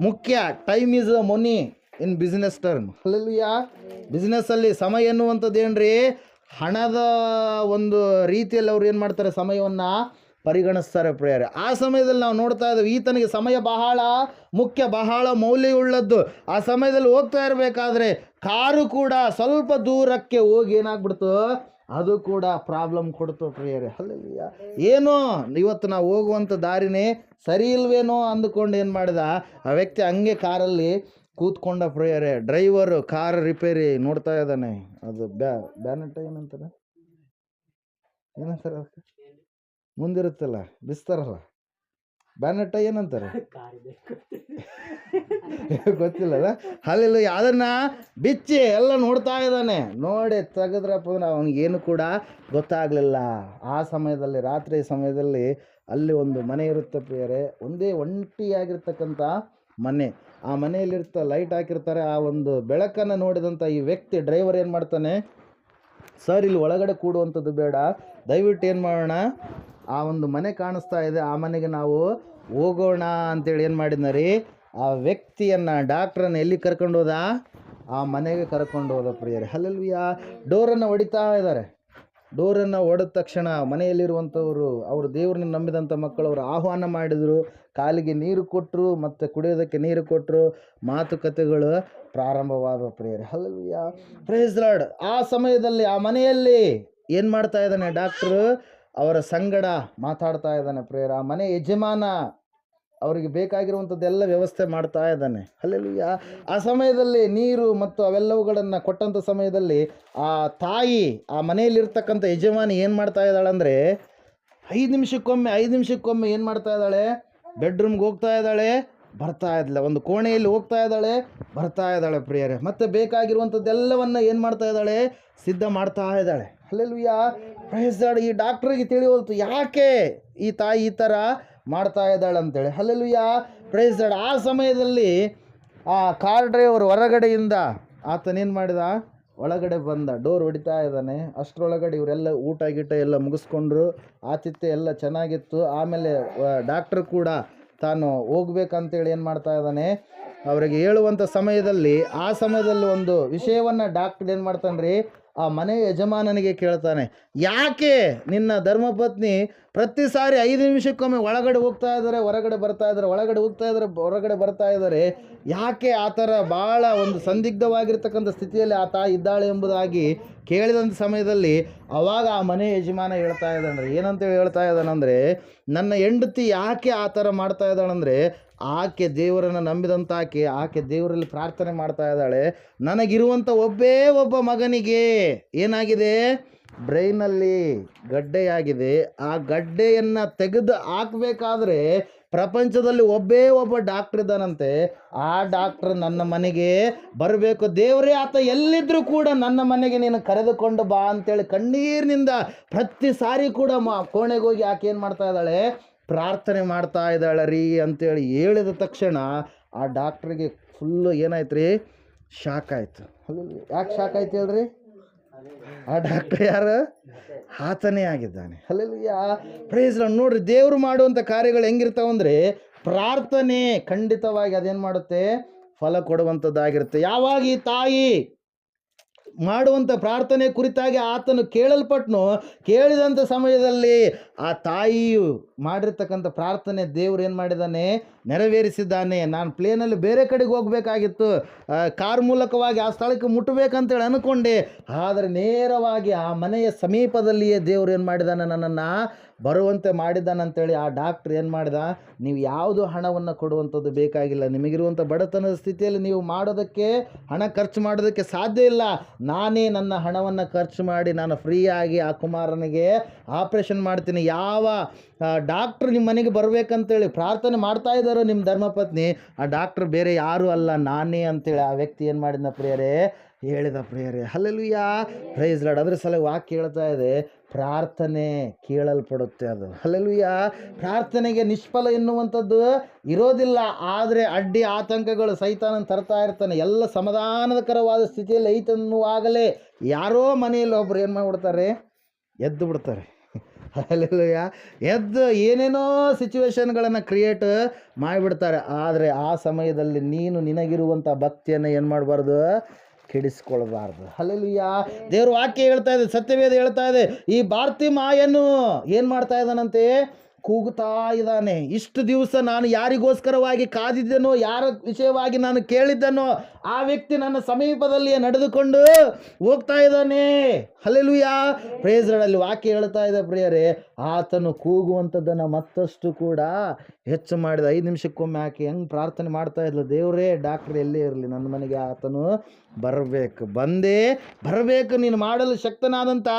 ಮುಖ್ಯ. Time is money in business term. Hallelujah, ಬಿಸ್ನೆಸ್ಸಲ್ಲಿ ಸಮಯ ಎನ್ನುವಂಥದ್ದು ಏನ್ರಿ, ಹಣದ ಒಂದು ರೀತಿಯಲ್ಲಿ ಅವ್ರು ಏನು ಮಾಡ್ತಾರೆ, ಸಮಯವನ್ನು ಪರಿಗಣಿಸ್ತಾರೆ ಪ್ರಿಯರೇ. ಆ ಸಮಯದಲ್ಲಿ ನಾವು ನೋಡ್ತಾ ಇದ್ದೇವೆ, ಈತನಿಗೆ ಸಮಯ ಬಹಳ ಮುಖ್ಯ, ಬಹಳ ಮೌಲ್ಯವುಳ್ಳದ್ದು. ಆ ಸಮಯದಲ್ಲಿ ಹೋಗ್ತಾ ಇರಬೇಕಾದ್ರೆ ಕಾರು ಕೂಡ ಸ್ವಲ್ಪ ದೂರಕ್ಕೆ ಹೋಗಿ ಏನಾಗ್ಬಿಡ್ತು, ಅದು ಕೂಡ ಪ್ರಾಬ್ಲಮ್ ಕೊಡ್ತು ಪ್ರಿಯರೇ. ಹಲ್ಲೆಲೂಯಾ, ಏನೋ ಇವತ್ತು ನಾವು ಹೋಗುವಂಥ ದಾರಿನೇ ಸರಿ ಇಲ್ವೇನೋ ಅಂದುಕೊಂಡು ಏನು ಮಾಡಿದ ಆ ವ್ಯಕ್ತಿ, ಹಂಗೆ ಕಾರಲ್ಲಿ ಕೂತ್ಕೊಂಡ ಪ್ರಿಯರೇ. ಡ್ರೈವರು ಕಾರ್ ರಿಪೇರಿ ನೋಡ್ತಾ ಇದ್ದಾನೆ. ಅದು ಬ್ಯಾನೆಟ್ ಏನಂತಾರೆ ಅದಕ್ಕೆ ಮುಂದಿರುತ್ತಲ್ಲ, ಬಿಸ್ತಾರಲ್ಲ, ಬ್ಯಾನೆಟ್ ಏನಂತಾರೆ ಗೊತ್ತಿಲ್ಲದ. ಅಲ್ಲಿ ಅದನ್ನು ಬಿಚ್ಚಿ ಎಲ್ಲ ನೋಡ್ತಾ ಇದ್ದಾನೆ. ನೋಡಿ ತೆಗೆದ್ರಪ್ಪ ಅಂದ್ರೆ ಅವನಿಗೇನು ಕೂಡ ಗೊತ್ತಾಗಲಿಲ್ಲ. ಆ ಸಮಯದಲ್ಲಿ, ರಾತ್ರಿ ಸಮಯದಲ್ಲಿ ಅಲ್ಲಿ ಒಂದು ಮನೆ ಇರುತ್ತೆ ಪ್ರಿಯರೇ, ಒಂದೇ ಒಂಟಿಯಾಗಿರ್ತಕ್ಕಂಥ ಮನೆ. ಆ ಮನೆಯಲ್ಲಿರ್ತ ಲೈಟ್ ಹಾಕಿರ್ತಾರೆ. ಆ ಒಂದು ಬೆಳಕನ್ನು ನೋಡಿದಂಥ ಈ ವ್ಯಕ್ತಿ ಡ್ರೈವರ್ ಏನು ಮಾಡ್ತಾನೆ, ಸರ್ ಇಲ್ಲಿ ಒಳಗಡೆ ಕೂಡುವಂಥದ್ದು ಬೇಡ, ದಯವಿಟ್ಟು ಏನು ಮಾಡೋಣ, ಆ ಒಂದು ಮನೆ ಕಾಣಿಸ್ತಾ ಇದೆ, ಆ ಮನೆಗೆ ನಾವು ಹೋಗೋಣ ಅಂತೇಳಿ ಏನು ಮಾಡಿದ್ನ ರೀ, ಆ ವ್ಯಕ್ತಿಯನ್ನು, ಡಾಕ್ಟ್ರನ್ನು ಎಲ್ಲಿ ಕರ್ಕೊಂಡು ಹೋದ, ಆ ಮನೆಗೆ ಕರ್ಕೊಂಡು ಹೋದ ಪ್ರಿಯರೇ. ಹಲ್ಲೆಲೂಯಾ, ಡೋರನ್ನು ಹೊಡಿತಾ ಇದ್ದಾರೆ. ಡೋರನ್ನು ಹೊಡೆದ ತಕ್ಷಣ ಮನೆಯಲ್ಲಿರುವಂಥವರು, ಅವರು ದೇವ್ರನ್ನ ನಂಬಿದಂಥ ಮಕ್ಕಳು, ಅವರು ಆಹ್ವಾನ ಮಾಡಿದರು, ಕಾಲಿಗೆ ನೀರು ಕೊಟ್ಟರು, ಮತ್ತು ಕುಡಿಯೋದಕ್ಕೆ ನೀರು ಕೊಟ್ಟರು, ಮಾತುಕತೆಗಳು ಪ್ರಾರಂಭವಾದ ಪ್ರೇಯರ್. Hallelujah, praise lord. ಆ ಸಮಯದಲ್ಲಿ ಆ ಮನೆಯಲ್ಲಿ ಏನು ಮಾಡ್ತಾ ಇದ್ದಾನೆ ಡಾಕ್ಟ್ರು? ಅವರ ಸಂಗಡ ಮಾತಾಡ್ತಾ ಇದ್ದಾನೆ ಪ್ರೇಯರ್. ಆ ಮನೆ ಯಜಮಾನ ಅವರಿಗೆ ಬೇಕಾಗಿರುವಂಥದ್ದೆಲ್ಲ ವ್ಯವಸ್ಥೆ ಮಾಡ್ತಾ ಇದ್ದಾನೆ. ಹಲ್ಲೆಲೂಯಾ. ಆ ಸಮಯದಲ್ಲಿ ನೀರು ಮತ್ತು ಅವೆಲ್ಲವುಗಳನ್ನು ಕೊಟ್ಟಂಥ ಸಮಯದಲ್ಲಿ ಆ ತಾಯಿ, ಆ ಮನೆಯಲ್ಲಿರ್ತಕ್ಕಂಥ ಯಜಮಾನಿ ಏನು ಮಾಡ್ತಾ ಇದ್ದಾಳೆ ಅಂದರೆ 5 ನಿಮಿಷಕ್ಕೊಮ್ಮೆ ಏನು ಮಾಡ್ತಾ ಇದ್ದಾಳೆ? ಬೆಡ್ರೂಮ್ಗೆ ಹೋಗ್ತಾ ಇದ್ದಾಳೆ, ಬರ್ತಾ ಇದ್ದಿಲ್ಲ. ಒಂದು ಕೋಣೆಯಲ್ಲಿ ಹೋಗ್ತಾ ಇದ್ದಾಳೆ, ಬರ್ತಾ ಇದ್ದಾಳೆ ಪ್ರಿಯರೇ. ಮತ್ತು ಬೇಕಾಗಿರುವಂಥದ್ದೆಲ್ಲವನ್ನು ಏನು ಮಾಡ್ತಾ ಇದ್ದಾಳೆ? ಸಿದ್ಧ ಮಾಡ್ತಾ ಇದ್ದಾಳೆ. Hallelujah, praise lord. ಈ ಡಾಕ್ಟ್ರಿಗೆ ತಿಳಿಯೋದು ಯಾಕೆ ಈ ತಾಯಿ ಈ ಥರ ಮಾಡ್ತಾ ಇದ್ದಾಳೆ ಅಂತೇಳಿ. Hallelujah, praise lord. ಆ ಸಮಯದಲ್ಲಿ ಆ ಕಾರ್ ಡ್ರೈವರ್ ಹೊರಗಡೆಯಿಂದ ಆತನೇನು ಮಾಡಿದ? ಒಳಗಡೆ ಬಂದ, ಡೋರ್ ಹೊಡಿತಾ ಇದ್ದಾನೆ. ಅಷ್ಟರೊಳಗಡೆ ಇವರೆಲ್ಲ ಊಟ ಗೀಟ ಎಲ್ಲ ಮುಗಿಸ್ಕೊಂಡ್ರು. ಆತಿಥ್ಯ ಎಲ್ಲ ಚೆನ್ನಾಗಿತ್ತು. ಆಮೇಲೆ ಡಾಕ್ಟ್ರು ಕೂಡ ತಾನು ಹೋಗ್ಬೇಕಂತೇಳಿ ಏನು ಮಾಡ್ತಾ ಇದ್ದಾನೆ? ಅವರಿಗೆ ಹೇಳುವಂಥ ಸಮಯದಲ್ಲಿ ಆ ಸಮಯದಲ್ಲಿ ಒಂದು ವಿಷಯವನ್ನು ಡಾಕ್ಟ್ರ್ ಏನು ಮಾಡ್ತಾನೆ ರೀ? ಆ ಮನೆ ಯಜಮಾನನಿಗೆ ಕೇಳ್ತಾನೆ, ಯಾಕೆ ನಿನ್ನ ಧರ್ಮಪತ್ನಿ ಪ್ರತಿ ಸಾರಿ 5 ನಿಮಿಷಕ್ಕೊಮ್ಮೆ ಒಳಗಡೆ ಹೋಗ್ತಾ ಇದ್ದಾರೆ, ಹೊರಗಡೆ ಬರ್ತಾ ಇದ್ದಾರೆ, ಒಳಗಡೆ ಹೋಗ್ತಾ ಇದ್ದಾರೆ, ಹೊರಗಡೆ ಬರ್ತಾ ಇದ್ದಾರೆ, ಯಾಕೆ ಆ ಥರ ಭಾಳ ಒಂದು ಸಂದಿಗ್ಧವಾಗಿರ್ತಕ್ಕಂಥ ಸ್ಥಿತಿಯಲ್ಲಿ ಆ ತಾಯಿ ಇದ್ದಾಳೆ ಎಂಬುದಾಗಿ ಕೇಳಿದಂಥ ಸಮಯದಲ್ಲಿ ಅವಾಗ ಆ ಮನೆ ಯಜಮಾನ ಹೇಳ್ತಾ ಇದ್ದಾನೆ. ಏನಂತೇಳಿ ಹೇಳ್ತಾ ಇದ್ದಾನಂದರೆ, ನನ್ನ ಹೆಂಡತಿ ಯಾಕೆ ಆ ಥರ ಮಾಡ್ತಾ ಇದ್ದಾಳಂದರೆ, ಆಕೆ ದೇವರನ್ನು ನಂಬಿದಂಥ ಆಕೆ ದೇವರಲ್ಲಿ ಪ್ರಾರ್ಥನೆ ಮಾಡ್ತಾ ಇದ್ದಾಳೆ. ನನಗಿರುವಂಥ ಒಬ್ಬ ಮಗನಿಗೆ ಏನಾಗಿದೆ? ಬ್ರೈನಲ್ಲಿ ಗಡ್ಡೆಯಾಗಿದೆ. ಆ ಗಡ್ಡೆಯನ್ನು ತೆಗೆದು ಹಾಕಬೇಕಾದ್ರೆ ಪ್ರಪಂಚದಲ್ಲಿ ಒಬ್ಬ ಡಾಕ್ಟ್ರ್ ಇದ್ದಾನಂತೆ. ಆ ಡಾಕ್ಟ್ರ್ ನನ್ನ ಮನೆಗೆ ಬರಬೇಕು. ದೇವರೇ, ಆತ ಎಲ್ಲಿದ್ದರೂ ಕೂಡ ನನ್ನ ಮನೆಗೆ ನೀನು ಕರೆದುಕೊಂಡು ಬಾ ಅಂತೇಳಿ ಕಣ್ಣೀರಿನಿಂದ ಪ್ರತಿ ಸಾರಿ ಕೂಡ ಕೋಣೆಗೆ ಹೋಗಿ ಆಕೆ ಏನು ಮಾಡ್ತಾ ಇದ್ದಾಳೆ? ಪ್ರಾರ್ಥನೆ ಮಾಡ್ತಾ ಇದ್ದಾಳೆ ರೀ ಅಂತೇಳಿ ಹೇಳಿದ ತಕ್ಷಣ ಆ ಡಾಕ್ಟ್ರಿಗೆ ಫುಲ್ಲು ಏನಾಯ್ತು ರೀ? ಶಾಕ್ ಆಯಿತು. ಯಾಕೆ ಶಾಕ್ ಆಯ್ತು ಹೇಳ್ರಿ? ಆ ಡಾಕ್ಟ್ರ್ ಯಾರು? ಆತನೇ ಆಗಿದ್ದಾನೆ. Hallelujah, praise lord. ನೋಡ್ರಿ, ದೇವರು ಮಾಡುವಂಥ ಕಾರ್ಯಗಳು ಹೆಂಗಿರ್ತಾವಂದರೆ ಪ್ರಾರ್ಥನೆ ಖಂಡಿತವಾಗಿ ಅದೇನು ಮಾಡುತ್ತೆ? ಫಲ ಕೊಡುವಂಥದ್ದಾಗಿರುತ್ತೆ. ಯಾವಾಗ ಈ ತಾಯಿ ಮಾಡುವಂಥ ಪ್ರಾರ್ಥನೆ ಕುರಿತಾಗಿ ಆತನು ಕೇಳಿದಂಥ ಸಮಯದಲ್ಲಿ ಆ ತಾಯಿಯು ಮಾಡಿರ್ತಕ್ಕಂಥ ಪ್ರಾರ್ಥನೆ ದೇವ್ರು ಏನು ಮಾಡಿದ್ದಾನೆ? ನೆರವೇರಿಸಿದ್ದಾನೆ. ನಾನು ಪ್ಲೇನಲ್ಲಿ ಬೇರೆ ಕಡೆಗೆ ಹೋಗಬೇಕಾಗಿತ್ತು, ಕಾರ್ ಮೂಲಕವಾಗಿ ಆ ಸ್ಥಳಕ್ಕೆ ಮುಟ್ಟಬೇಕಂತೇಳಿ ಅಂದ್ಕೊಂಡೆ. ಆದರೆ ನೇರವಾಗಿ ಆ ಮನೆಯ ಸಮೀಪದಲ್ಲಿಯೇ ದೇವ್ರು ಏನು ಮಾಡಿದ್ದಾನೆ? ನನ್ನನ್ನು ಬರುವಂತೆ ಮಾಡಿದ್ದಾನಂತೇಳಿ ಆ ಡಾಕ್ಟ್ರ್ ಏನು ಮಾಡಿದ? ನೀವು ಯಾವುದು ಹಣವನ್ನು ಕೊಡುವಂಥದ್ದು ಬೇಕಾಗಿಲ್ಲ. ನಿಮಗಿರುವಂಥ ಬಡತನದ ಸ್ಥಿತಿಯಲ್ಲಿ ನೀವು ಮಾಡೋದಕ್ಕೆ, ಹಣ ಖರ್ಚು ಮಾಡೋದಕ್ಕೆ ಸಾಧ್ಯ ಇಲ್ಲ. ನಾನೇ ನನ್ನ ಹಣವನ್ನು ಖರ್ಚು ಮಾಡಿ ನಾನು ಫ್ರೀಯಾಗಿ ಆ ಕುಮಾರನಿಗೆ ಆಪ್ರೇಷನ್ ಮಾಡ್ತೀನಿ. ಯಾವ ಡಾಕ್ಟ್ರ್ ನಿಮ್ಮ ಮನೆಗೆ ಬರಬೇಕಂತೇಳಿ ಪ್ರಾರ್ಥನೆ ಮಾಡ್ತಾ ಇದ್ದಾರೋ ನಿಮ್ಮ ಧರ್ಮಪತ್ನಿ, ಆ ಡಾಕ್ಟ್ರ್ ಬೇರೆ ಯಾರೂ ಅಲ್ಲ, ನಾನೇ ಅಂತೇಳಿ ಆ ವ್ಯಕ್ತಿ ಏನು ಮಾಡಿದ ಪ್ರಿಯರೇ? ಹೇಳಿದ ಪ್ರಿಯರೇ. Hallelujah, praise lord. ಅದ್ರ ಸಲ ವಾಕ್ಯ ಹೇಳ್ತಾ ಇದೆ, ಪ್ರಾರ್ಥನೆ ಕೇಳಲ್ಪಡುತ್ತೆ. ಅದು ಹಲ್ಲೆಲೂಯಾ. ಪ್ರಾರ್ಥನೆಗೆ ನಿಷ್ಫಲ ಎನ್ನುವಂಥದ್ದು ಇರೋದಿಲ್ಲ. ಆದರೆ ಅಡ್ಡಿ ಆತಂಕಗಳು ಸೈತಾನನ ತರ್ತಾ ಇರ್ತಾನೆ. ಎಲ್ಲ ಸಮಾಧಾನಕರವಾದ ಸ್ಥಿತಿಯಲ್ಲಿ ಐತನ್ನುವಾಗಲೇ ಯಾರೋ ಮನೆಯಲ್ಲಿ ಒಬ್ರು ಏನು ಮಾಡಿಬಿಡ್ತಾರೆ? ಎದ್ದು ಬಿಡ್ತಾರೆ. ಹಲ್ಲೆಲೂಯಾ. ಎದ್ದು ಏನೇನೋ ಸಿಚುವೇಶನ್ಗಳನ್ನು ಕ್ರಿಯೇಟ್ ಮಾಡಿಬಿಡ್ತಾರೆ. ಆದರೆ ಆ ಸಮಯದಲ್ಲಿ ನೀನು ನಿನಗಿರುವಂಥ ಭಕ್ತಿಯನ್ನು ಏನು ಮಾಡಬಾರ್ದು? ಕೆಡಿಸ್ಕೊಳ್ಬಾರ್ದು. ಹಲ್ಲೆಲೂಯಾ. ದೇವ್ರ ವಾಕ್ಯ ಹೇಳ್ತಾ ಇದೆ, ಸತ್ಯವೇದ ಹೇಳ್ತಾ ಇದೆ, ಈ ಬಾರ್ತಿಮಾಯನು ಏನು ಮಾಡ್ತಾ ಇದ್ದಾನಂತೆ? ಕೂಗುತ್ತಾ ಇದ್ದಾನೆ. ಇಷ್ಟು ದಿವಸ ನಾನು ಯಾರಿಗೋಸ್ಕರವಾಗಿ ಕಾದಿದ್ದನೋ, ಯಾರ ವಿಷಯವಾಗಿ ನಾನು ಕೇಳಿದ್ದನೋ, ಆ ವ್ಯಕ್ತಿ ನನ್ನ ಸಮೀಪದಲ್ಲಿಯೇ ನಡೆದುಕೊಂಡು ಹೋಗ್ತಾ ಇದ್ದಾನೆ. Hallelujah, praise lord. ಅಲ್ಲಿ ವಾಕ್ಯ ಹೇಳ್ತಾ ಇದೆ ಪ್ರಿಯರೇ, ಆತನು ಕೂಗುವಂಥದ್ದನ್ನು ಮತ್ತಷ್ಟು ಕೂಡ ಹೆಚ್ಚು ಮಾಡಿದ. 5 ನಿಮಿಷಕ್ಕೊಮ್ಮೆ ಆಕೆ ಹೆಂಗೆ ಪ್ರಾರ್ಥನೆ ಮಾಡ್ತಾ ಇದ್ಲು? ದೇವರೇ, ಡಾಕ್ಟ್ರ್ ಎಲ್ಲೇ ಇರಲಿ, ನನ್ನ ಮನೆಗೆ ಆತನು ಬರಬೇಕು, ನೀನು ಮಾಡಲು ಶಕ್ತನಾದಂಥ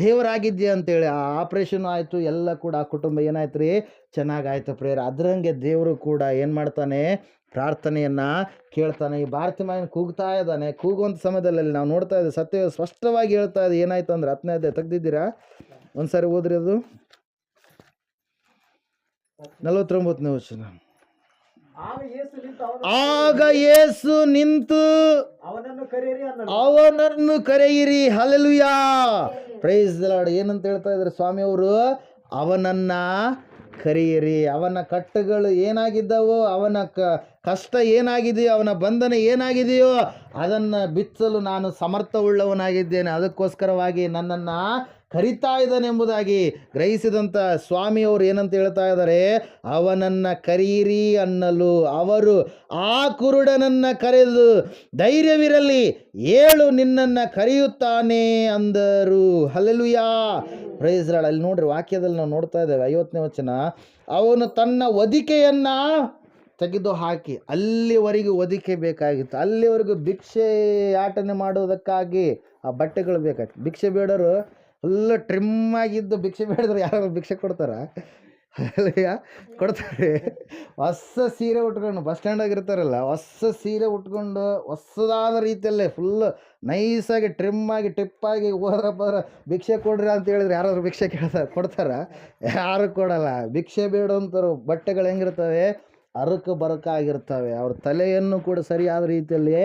ದೇವರಾಗಿದ್ಯಾ ಅಂತೇಳಿ ಆ ಆಪ್ರೇಷನ್ ಆಯಿತು. ಎಲ್ಲ ಕೂಡ ಆ ಕುಟುಂಬ ಏನಾಯ್ತು ರೀ? ಚೆನ್ನಾಗಾಯ್ತು ಪ್ರೇಯರ್. ಅದರಂಗೆ ದೇವರು ಕೂಡ ಏನು ಮಾಡ್ತಾನೆ? ಪ್ರಾರ್ಥನೆಯನ್ನು ಕೇಳ್ತಾನೆ. ಈ ಬಾರ್ತಿಮಾಯನ ಕೂಗ್ತಾ ಇದ್ದಾನೆ. ಕೂಗುವಂಥ ಸಮಯದಲ್ಲಿ ನಾವು ನೋಡ್ತಾ ಇದ್ದೀವಿ, ಸತ್ಯ ಸ್ಪಷ್ಟವಾಗಿ ಹೇಳ್ತಾ ಇದೆ. ಏನಾಯ್ತು ಅಂದರೆ 10ನೇ ಅಧ್ಯಾಯ ತೆಗ್ದಿದ್ದೀರಾ? ಒಂದು ಸಾರಿ ಓದ್ರಿ. ಅದು 49ನೇ ವಚನ. ಆಗ ಯೇಸು ನಿಂತು ಅವನನ್ನು ಕರೆಯಿರಿ. Hallelujah, praise the lord. ಏನಂತ ಹೇಳ್ತಾ ಇದ್ದಾರೆ ಸ್ವಾಮಿಯವರು? ಅವನನ್ನ ಕರೆಯಿರಿ. ಅವನ ಕಟ್ಟುಗಳು ಏನಾಗಿದ್ದವೋ, ಅವನ ಕಷ್ಟ ಏನಾಗಿದೆಯೋ, ಅವನ ಬಂಧನ ಏನಾಗಿದೆಯೋ ಅದನ್ನು ಬಿಚ್ಚಲು ನಾನು ಸಮರ್ಥವುಳ್ಳವನಾಗಿದ್ದೇನೆ. ಅದಕ್ಕೋಸ್ಕರವಾಗಿ ನನ್ನನ್ನು ಕರಿತಾ ಇದ್ದಾನೆಂಬುದಾಗಿ ಗ್ರಹಿಸಿದಂಥ ಸ್ವಾಮಿಯವರು ಏನಂತ ಹೇಳ್ತಾ ಇದ್ದಾರೆ, ಅವನನ್ನು ಕರೀರಿ ಅನ್ನಲು ಅವರು ಆ ಕುರುಡನನ್ನು ಕರೆದು, ಧೈರ್ಯವಿರಲಿ, ಏಳು, ನಿನ್ನನ್ನು ಕರೆಯುತ್ತಾನೆ ಅಂದರು. Hallelujah, praise lord. ಅಲ್ಲಿ ನೋಡ್ರಿ, ವಾಕ್ಯದಲ್ಲಿ ನಾವು ನೋಡ್ತಾ ಇದ್ದೇವೆ 50ನೇ ವಚನ, ಅವನು ತನ್ನ ಹೊದಿಕೆಯನ್ನು ತೆಗೆದು ಹಾಕಿ, ಅಲ್ಲಿವರೆಗೂ ಹೊದಿಕೆ ಬೇಕಾಗಿತ್ತು, ಅಲ್ಲಿವರೆಗೂ ಭಿಕ್ಷೆ ಯಾಟನೆ ಮಾಡೋದಕ್ಕಾಗಿ ಆ ಬಟ್ಟೆಗಳು ಬೇಕಾಗಿತ್ತು. ಭಿಕ್ಷೆ ಬೇಡರು ಫುಲ್ ಟ್ರಿಮ್ ಆಗಿದ್ದು ಭಿಕ್ಷೆ ಬೇಡಿದ್ರೆ ಯಾರು ಭಿಕ್ಷೆ ಕೊಡ್ತಾರ? ಕೊಡ್ತಾರೆ. ಹೊಸ ಸೀರೆ ಉಟ್ಕೊಂಡು ಬಸ್ ಸ್ಟ್ಯಾಂಡಾಗಿರ್ತಾರಲ್ಲ, ಹೊಸ ಸೀರೆ ಉಟ್ಕೊಂಡು ಹೊಸದಾದ ರೀತಿಯಲ್ಲೇ ಫುಲ್ ನೈಸಾಗಿ ಟ್ರಿಮ್ ಆಗಿ ಟಿಪ್ಪಾಗಿ ಹೋದ್ರಪ್ಪ ಭಿಕ್ಷೆ ಕೊಡ್ರಿ ಅಂತ ಹೇಳಿದ್ರೆ ಯಾರಾದ್ರು ಭಿಕ್ಷೆ ಕೊಡ್ತಾರ? ಯಾರು ಕೊಡಲ್ಲ. ಭಿಕ್ಷೆ ಬೇಡುವಂಥವ್ರು ಬಟ್ಟೆಗಳು ಹೆಂಗಿರ್ತವೆ? ಅರಕು ಬರಕಾಗಿರ್ತವೆ. ಅವ್ರ ತಲೆಯನ್ನು ಕೂಡ ಸರಿಯಾದ ರೀತಿಯಲ್ಲಿ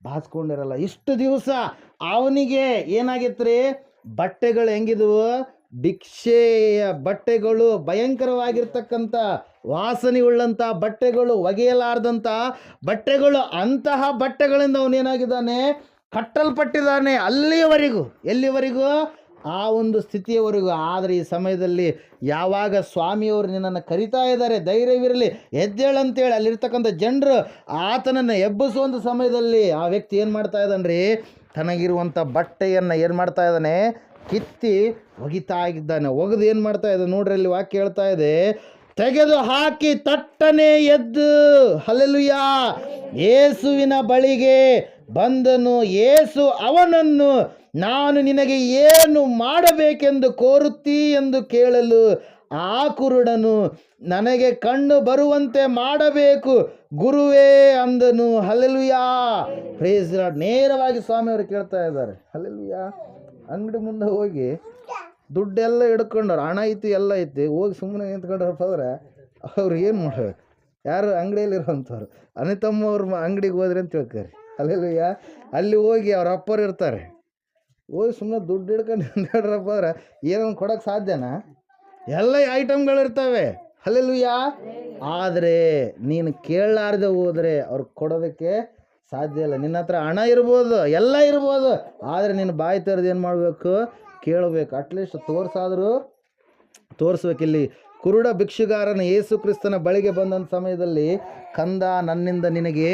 ಬಾಚ್ಕೊಂಡಿರಲ್ಲ. ಇಷ್ಟು ದಿವಸ ಅವನಿಗೆ ಏನಾಗಿತ್ತು ರೀ? ಬಟ್ಟೆಗಳು ಹೆಂಗಿದ್ವು? ಭಿಕ್ಷೆಯ ಬಟ್ಟೆಗಳು, ಭಯಂಕರವಾಗಿರ್ತಕ್ಕಂಥ ವಾಸನೆ ಉಳ್ಳಂಥ ಬಟ್ಟೆಗಳು, ಒಗೆಯಲಾರ್ದಂಥ ಬಟ್ಟೆಗಳು. ಅಂತಹ ಬಟ್ಟೆಗಳಿಂದ ಅವನೇನಾಗಿದ್ದಾನೆ? ಕಟ್ಟಲ್ಪಟ್ಟಿದ್ದಾನೆ. ಅಲ್ಲಿಯವರೆಗೂ, ಎಲ್ಲಿವರೆಗೂ? ಆ ಒಂದು ಸ್ಥಿತಿಯವರೆಗೂ. ಆದರೆ ಈ ಸಮಯದಲ್ಲಿ ಯಾವಾಗ ಸ್ವಾಮಿಯವರು ನಿನ್ನನ್ನು ಕರಿತಾ ಇದ್ದಾರೆ, ಧೈರ್ಯವಿರಲಿ, ಎದ್ದೇಳಂತೇಳಿ ಅಲ್ಲಿರ್ತಕ್ಕಂಥ ಜನರು ಆತನನ್ನು ಎಬ್ಬಿಸುವಂಥ ಸಮಯದಲ್ಲಿ ಆ ವ್ಯಕ್ತಿ ಏನು ಮಾಡ್ತಾ ಇದ್ದಾನೆ ರೀ? ತನಗಿರುವಂಥ ಬಟ್ಟೆಯನ್ನು ಏನು ಮಾಡ್ತಾ ಇದ್ದಾನೆ? ಕಿತ್ತಿ ಒಗಿತಾ ಇದ್ದಾನೆ. ಒಗೆದು ಏನು ಮಾಡ್ತಾ ಇದ್ದಾನೆ ನೋಡ್ರಿ, ಅಲ್ಲಿ ವಾಕ್ಯ ಹೇಳ್ತಾ ಇದೆ, ತೆಗೆದು ಹಾಕಿ ತಟ್ಟನೆ ಎದ್ದು, ಹಲ್ಲೆಲೂಯಾ, ಯೇಸುವಿನ ಬಳಿಗೆ ಬಂದನು. ಯೇಸು ಅವನನ್ನು, ನಾನು ನಿನಗೆ ಏನು ಮಾಡಬೇಕೆಂದು ಕೋರುತ್ತೀ ಎಂದು ಕೇಳಲು, ಆ ಕುರುಡನು, ನನಗೆ ಕಣ್ಣು ಬರುವಂತೆ ಮಾಡಬೇಕು ಗುರುವೇ ಅಂದನು. Hallelujah, praise lord. ನೇರವಾಗಿ ಸ್ವಾಮಿಯವರು ಕೇಳ್ತಾ ಇದ್ದಾರೆ. ಹಲ್ಲೆಲೂಯಾ. ಅಂಗಡಿ ಮುಂದೆ ಹೋಗಿ ದುಡ್ಡೆಲ್ಲ ಹಿಡ್ಕೊಂಡವ್ರು, ಹಣ ಐತಿ, ಎಲ್ಲ ಐತಿ, ಹೋಗಿ ಸುಮ್ಮನೆ ನಿಂತ್ಕೊಂಡ್ರಪ್ಪ ಅಂದ್ರೆ ಅವ್ರು ಏನು ಮಾಡ್ಬೇಕು? ಯಾರು ಅಂಗಡಿಯಲ್ಲಿರೋವಂಥವ್ರು ಅನಿತಮ್ಮವ್ರ ಅಂಗಡಿಗೆ ಹೋದ್ರಿ ಅಂತ ತಿಳ್ಕೊರಿ. ಹಲ್ಲೆಲೂಯಾ. ಅಲ್ಲಿ ಹೋಗಿ ಅವ್ರ ಅಪ್ಪರು ಇರ್ತಾರೆ, ಹೋಗಿ ಸುಮ್ಮನೆ ದುಡ್ಡು ಹಿಡ್ಕೊಂಡು ನಿಂತ್ಕೊಂಡ್ರಪ್ಪ ಅಂದ್ರೆ ಏನೊಂದು ಕೊಡೋಕ್ಕೆ ಸಾಧ್ಯನಾ? ಎಲ್ಲ ಐಟಮ್ಗಳಿರ್ತವೆ. ಹಲ್ಲೆಲೂಯಾ. ಆದರೆ ನೀನು ಕೇಳಲಾರ್ದೆ ಹೋದರೆ ಅವ್ರು ಕೊಡೋದಕ್ಕೆ ಸಾಧ್ಯ ಇಲ್ಲ. ನಿನ್ನ ಹತ್ರ ಹಣ ಇರ್ಬೋದು, ಎಲ್ಲ ಇರ್ಬೋದು, ಆದರೆ ನೀನು ಬಾಯಿ ತೆರೆದು ಏನು ಮಾಡಬೇಕು? ಕೇಳಬೇಕು. ಅಟ್ಲೀಸ್ಟ್ ತೋರಿಸ್ಬೇಕು. ಇಲ್ಲಿ ಕುರುಡ ಭಿಕ್ಷುಗಾರನ ಯೇಸು ಕ್ರಿಸ್ತನ ಬಳಿಗೆ ಬಂದಂಥ ಸಮಯದಲ್ಲಿ, ಕಂದ, ನನ್ನಿಂದ ನಿನಗೆ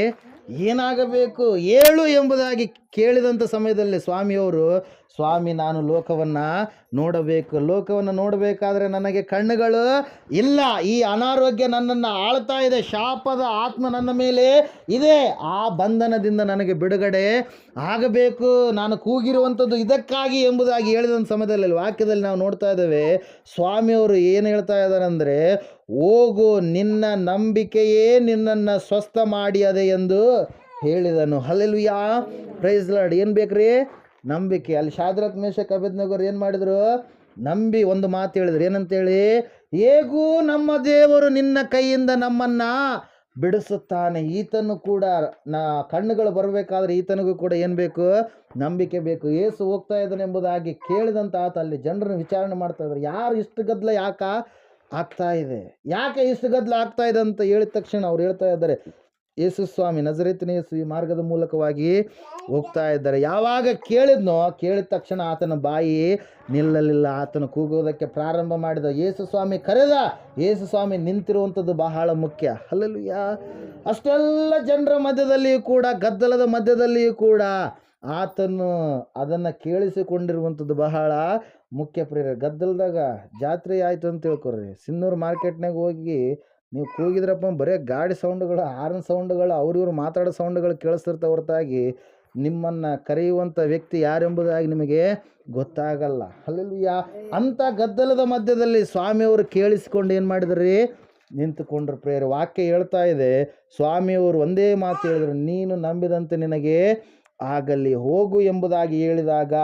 ಏನಾಗಬೇಕು ಹೇಳು ಎಂಬುದಾಗಿ ಕೇಳಿದಂಥ ಸಮಯದಲ್ಲಿ ಸ್ವಾಮಿಯವರು, ಸ್ವಾಮಿ, ನಾನು ಲೋಕವನ್ನು ನೋಡಬೇಕು. ಲೋಕವನ್ನು ನೋಡಬೇಕಾದ್ರೆ ನನಗೆ ಕಣ್ಣುಗಳು ಇಲ್ಲ. ಈ ಅನಾರೋಗ್ಯ ನನ್ನನ್ನು ಆಳ್ತಾ ಇದೆ. ಶಾಪದ ಆತ್ಮ ನನ್ನ ಮೇಲೆ ಇದೆ. ಆ ಬಂಧನದಿಂದ ನನಗೆ ಬಿಡುಗಡೆ ಆಗಬೇಕು. ನಾನು ಕೂಗಿರುವಂಥದ್ದು ಇದಕ್ಕಾಗಿ ಎಂಬುದಾಗಿ ಹೇಳಿದಂಥ ಸಮಯದಲ್ಲಿ ವಾಕ್ಯದಲ್ಲಿ ನಾವು ನೋಡ್ತಾ ಇದ್ದೇವೆ. ಸ್ವಾಮಿಯವರು ಏನು ಹೇಳ್ತಾ ಇದ್ದಾರೆ ಅಂದರೆ, ಹೋಗು, ನಿನ್ನ ನಂಬಿಕೆಯೇ ನಿನ್ನನ್ನು ಸ್ವಸ್ಥ ಮಾಡಿಯದೆ ಎಂದು ಹೇಳಿದನು. Hallelujah, praise lord. ಏನು ಬೇಕ್ರಿ? ನಂಬಿಕೆ. ಅಲ್ಲಿ ಶಾದ್ರಕ್, ಮೇಷಕ್, ಅಬೇದ್ನೆಗೋರು ಏನು ಮಾಡಿದರು? ನಂಬಿ ಒಂದು ಮಾತು ಹೇಳಿದ್ರು. ಏನಂತೇಳಿ? ಹೇಗೂ ನಮ್ಮ ದೇವರು ನಿನ್ನ ಕೈಯಿಂದ ನಮ್ಮನ್ನು ಬಿಡಿಸುತ್ತಾನೆ. ಈತನು ಕೂಡ ಕಣ್ಣುಗಳು ಬರಬೇಕಾದ್ರೆ ಈತನಿಗೂ ಕೂಡ ಏನು ಬೇಕು? ನಂಬಿಕೆ ಬೇಕು. ಏಸು ಹೋಗ್ತಾ ಇದ್ದಾನೆ ಎಂಬುದಾಗಿ ಕೇಳಿದಂಥ ಆತ ಅಲ್ಲಿ ಜನರನ್ನು ವಿಚಾರಣೆ ಮಾಡ್ತಾ ಇದ್ದಾರೆ. ಯಾರು ಇಷ್ಟು ಗದ್ದಲ ಯಾಕೆ ಆಗ್ತಾ ಇದೆ? ಯಾಕೆ ಇಷ್ಟು ಗದ್ದಲ ಆಗ್ತಾ ಇದೆ ಅಂತ ಹೇಳಿದ ತಕ್ಷಣ ಅವ್ರು ಹೇಳ್ತಾ ಇದ್ದಾರೆ, ಯೇಸು ಸ್ವಾಮಿ, ನಜರೇತಿನ ಯೇಸು ಈ ಮಾರ್ಗದ ಮೂಲಕವಾಗಿ ಹೋಗ್ತಾ ಇದ್ದಾರೆ. ಯಾವಾಗ ಕೇಳಿದ್ನೋ, ಕೇಳಿದ ತಕ್ಷಣ ಆತನ ಬಾಯಿ ನಿಲ್ಲಲಿಲ್ಲ. ಆತನು ಕೂಗೋದಕ್ಕೆ ಪ್ರಾರಂಭ ಮಾಡಿದ. ಯೇಸು ಸ್ವಾಮಿ ಕರೆದ. ಯೇಸು ಸ್ವಾಮಿ ನಿಂತಿರುವಂಥದ್ದು ಬಹಳ ಮುಖ್ಯ. ಹಲ್ಲೆಲೂಯಾ. ಅಷ್ಟೆಲ್ಲ ಜನರ ಮಧ್ಯದಲ್ಲಿಯೂ ಕೂಡ, ಗದ್ದಲದ ಮಧ್ಯದಲ್ಲಿಯೂ ಕೂಡ ಆತನು ಅದನ್ನು ಕೇಳಿಸಿಕೊಂಡಿರುವಂಥದ್ದು ಬಹಳ ಮುಖ್ಯ. ಪ್ರಿಯರೇ, ಗದ್ದಲದಾಗ ಜಾತ್ರೆ ಆಯಿತು ಅಂತ ತಿಳ್ಕೊರಿ. ಸಿನ್ನೂರು ಮಾರ್ಕೆಟ್ನಾಗ ಹೋಗಿ ನೀವು ಕೂಗಿದ್ರಪ್ಪ, ಬರೀ ಗಾಡಿ ಸೌಂಡ್ಗಳು, ಹಾರ್ನ್ ಸೌಂಡ್ಗಳು, ಅವ್ರಿವ್ರು ಮಾತಾಡೋ ಸೌಂಡ್ಗಳು ಕೇಳಿಸ್ತಿರ್ತಾವೆ ಹೊರತಾಗಿ ನಿಮ್ಮನ್ನು ಕರೆಯುವಂಥ ವ್ಯಕ್ತಿ ಯಾರೆಂಬುದಾಗಿ ನಿಮಗೆ ಗೊತ್ತಾಗಲ್ಲ. ಹಲ್ಲೆಲೂಯಾ. ಅಂಥ ಗದ್ದಲದ ಮಧ್ಯದಲ್ಲಿ ಸ್ವಾಮಿಯವರು ಕೇಳಿಸಿಕೊಂಡು ಏನು ಮಾಡಿದ್ರಿ? ನಿಂತುಕೊಂಡ್ರು. ಪ್ರೇಯರ್ ವಾಕ್ಯ ಹೇಳ್ತಾ ಇದೆ, ಸ್ವಾಮಿಯವರು ಒಂದೇ ಮಾತು ಹೇಳಿದರು, ನೀನು ನಂಬಿದಂತೆ ನಿನಗೆ ಆಗಲಿ, ಹೋಗು ಎಂಬುದಾಗಿ ಹೇಳಿದಾಗ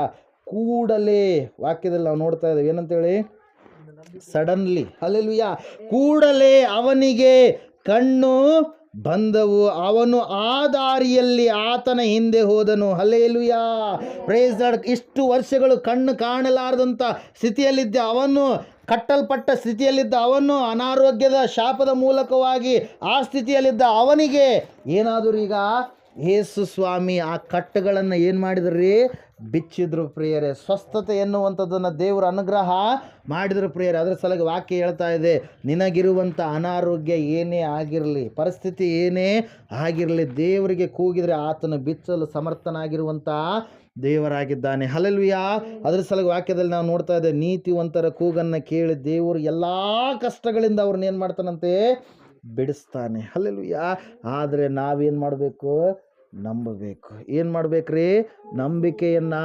ಕೂಡಲೇ, ವಾಕ್ಯದಲ್ಲಿ ನಾವು ನೋಡ್ತಾ ಇದ್ದೇವೆ ಏನಂತೇಳಿ, ಸಡನ್ಲಿ, ಹಲ್ಲೆಲೂಯಾ, ಕೂಡಲೇ ಅವನಿಗೆ ಕಣ್ಣು ಬಂದವು. ಅವನು ಆ ದಾರಿಯಲ್ಲಿ ಆತನ ಹಿಂದೆ ಹೋದನು. Hallelujah, praise lord. ಇಷ್ಟು ವರ್ಷಗಳು ಕಣ್ಣು ಕಾಣಲಾರದಂಥ ಸ್ಥಿತಿಯಲ್ಲಿದ್ದ ಅವನು, ಕಟ್ಟಲ್ಪಟ್ಟ ಸ್ಥಿತಿಯಲ್ಲಿದ್ದ ಅವನು, ಅನಾರೋಗ್ಯದ ಶಾಪದ ಮೂಲಕವಾಗಿ ಆ ಸ್ಥಿತಿಯಲ್ಲಿದ್ದ ಅವನಿಗೆ ಏನಾದರೂ ಈಗ ಯೇಸು ಸ್ವಾಮಿ ಆ ಕಟ್ಟುಗಳನ್ನು ಏನು ಮಾಡಿದ್ರಿ? ಬಿಚ್ಚಿದ್ರು ಪ್ರಿಯರೇ. ಸ್ವಸ್ಥತೆ ಎನ್ನುವಂಥದ್ದನ್ನು ದೇವರು ಅನುಗ್ರಹ ಮಾಡಿದ್ರು ಪ್ರಿಯರೇ. ಅದರ ಸಲುವಾಗಿ ವಾಕ್ಯ ಹೇಳ್ತಾ ಇದೆ, ನಿನಗಿರುವಂಥ ಅನಾರೋಗ್ಯ ಏನೇ ಆಗಿರಲಿ, ಪರಿಸ್ಥಿತಿ ಏನೇ ಆಗಿರಲಿ, ದೇವರಿಗೆ ಕೂಗಿದರೆ ಆತನು ಬಿಚ್ಚಲು ಸಮರ್ಥನಾಗಿರುವಂಥ ದೇವರಾಗಿದ್ದಾನೆ. ಹಲ್ಲೆಲೂಯಾ. ಅದರ ಸಲುವಾಗಿ ವಾಕ್ಯದಲ್ಲಿ ನಾವು ನೋಡ್ತಾ ಇದ್ದೇವೆ, ನೀತಿವಂತರ ಕೂಗನ್ನು ಕೇಳಿ ದೇವರು ಎಲ್ಲ ಕಷ್ಟಗಳಿಂದ ಅವ್ರನ್ನ ಏನು ಮಾಡ್ತಾನಂತೆ, ಬಿಡಿಸ್ತಾನೆ. ಹಲ್ಲೆಲೂಯಾ. ಆದರೆ ನಾವೇನು ಮಾಡಬೇಕು, ನಂಬಬೇಕು. ಏನು ಮಾಡ್ಬೇಕ್ರಿ, ನಂಬಿಕೆಯನ್ನು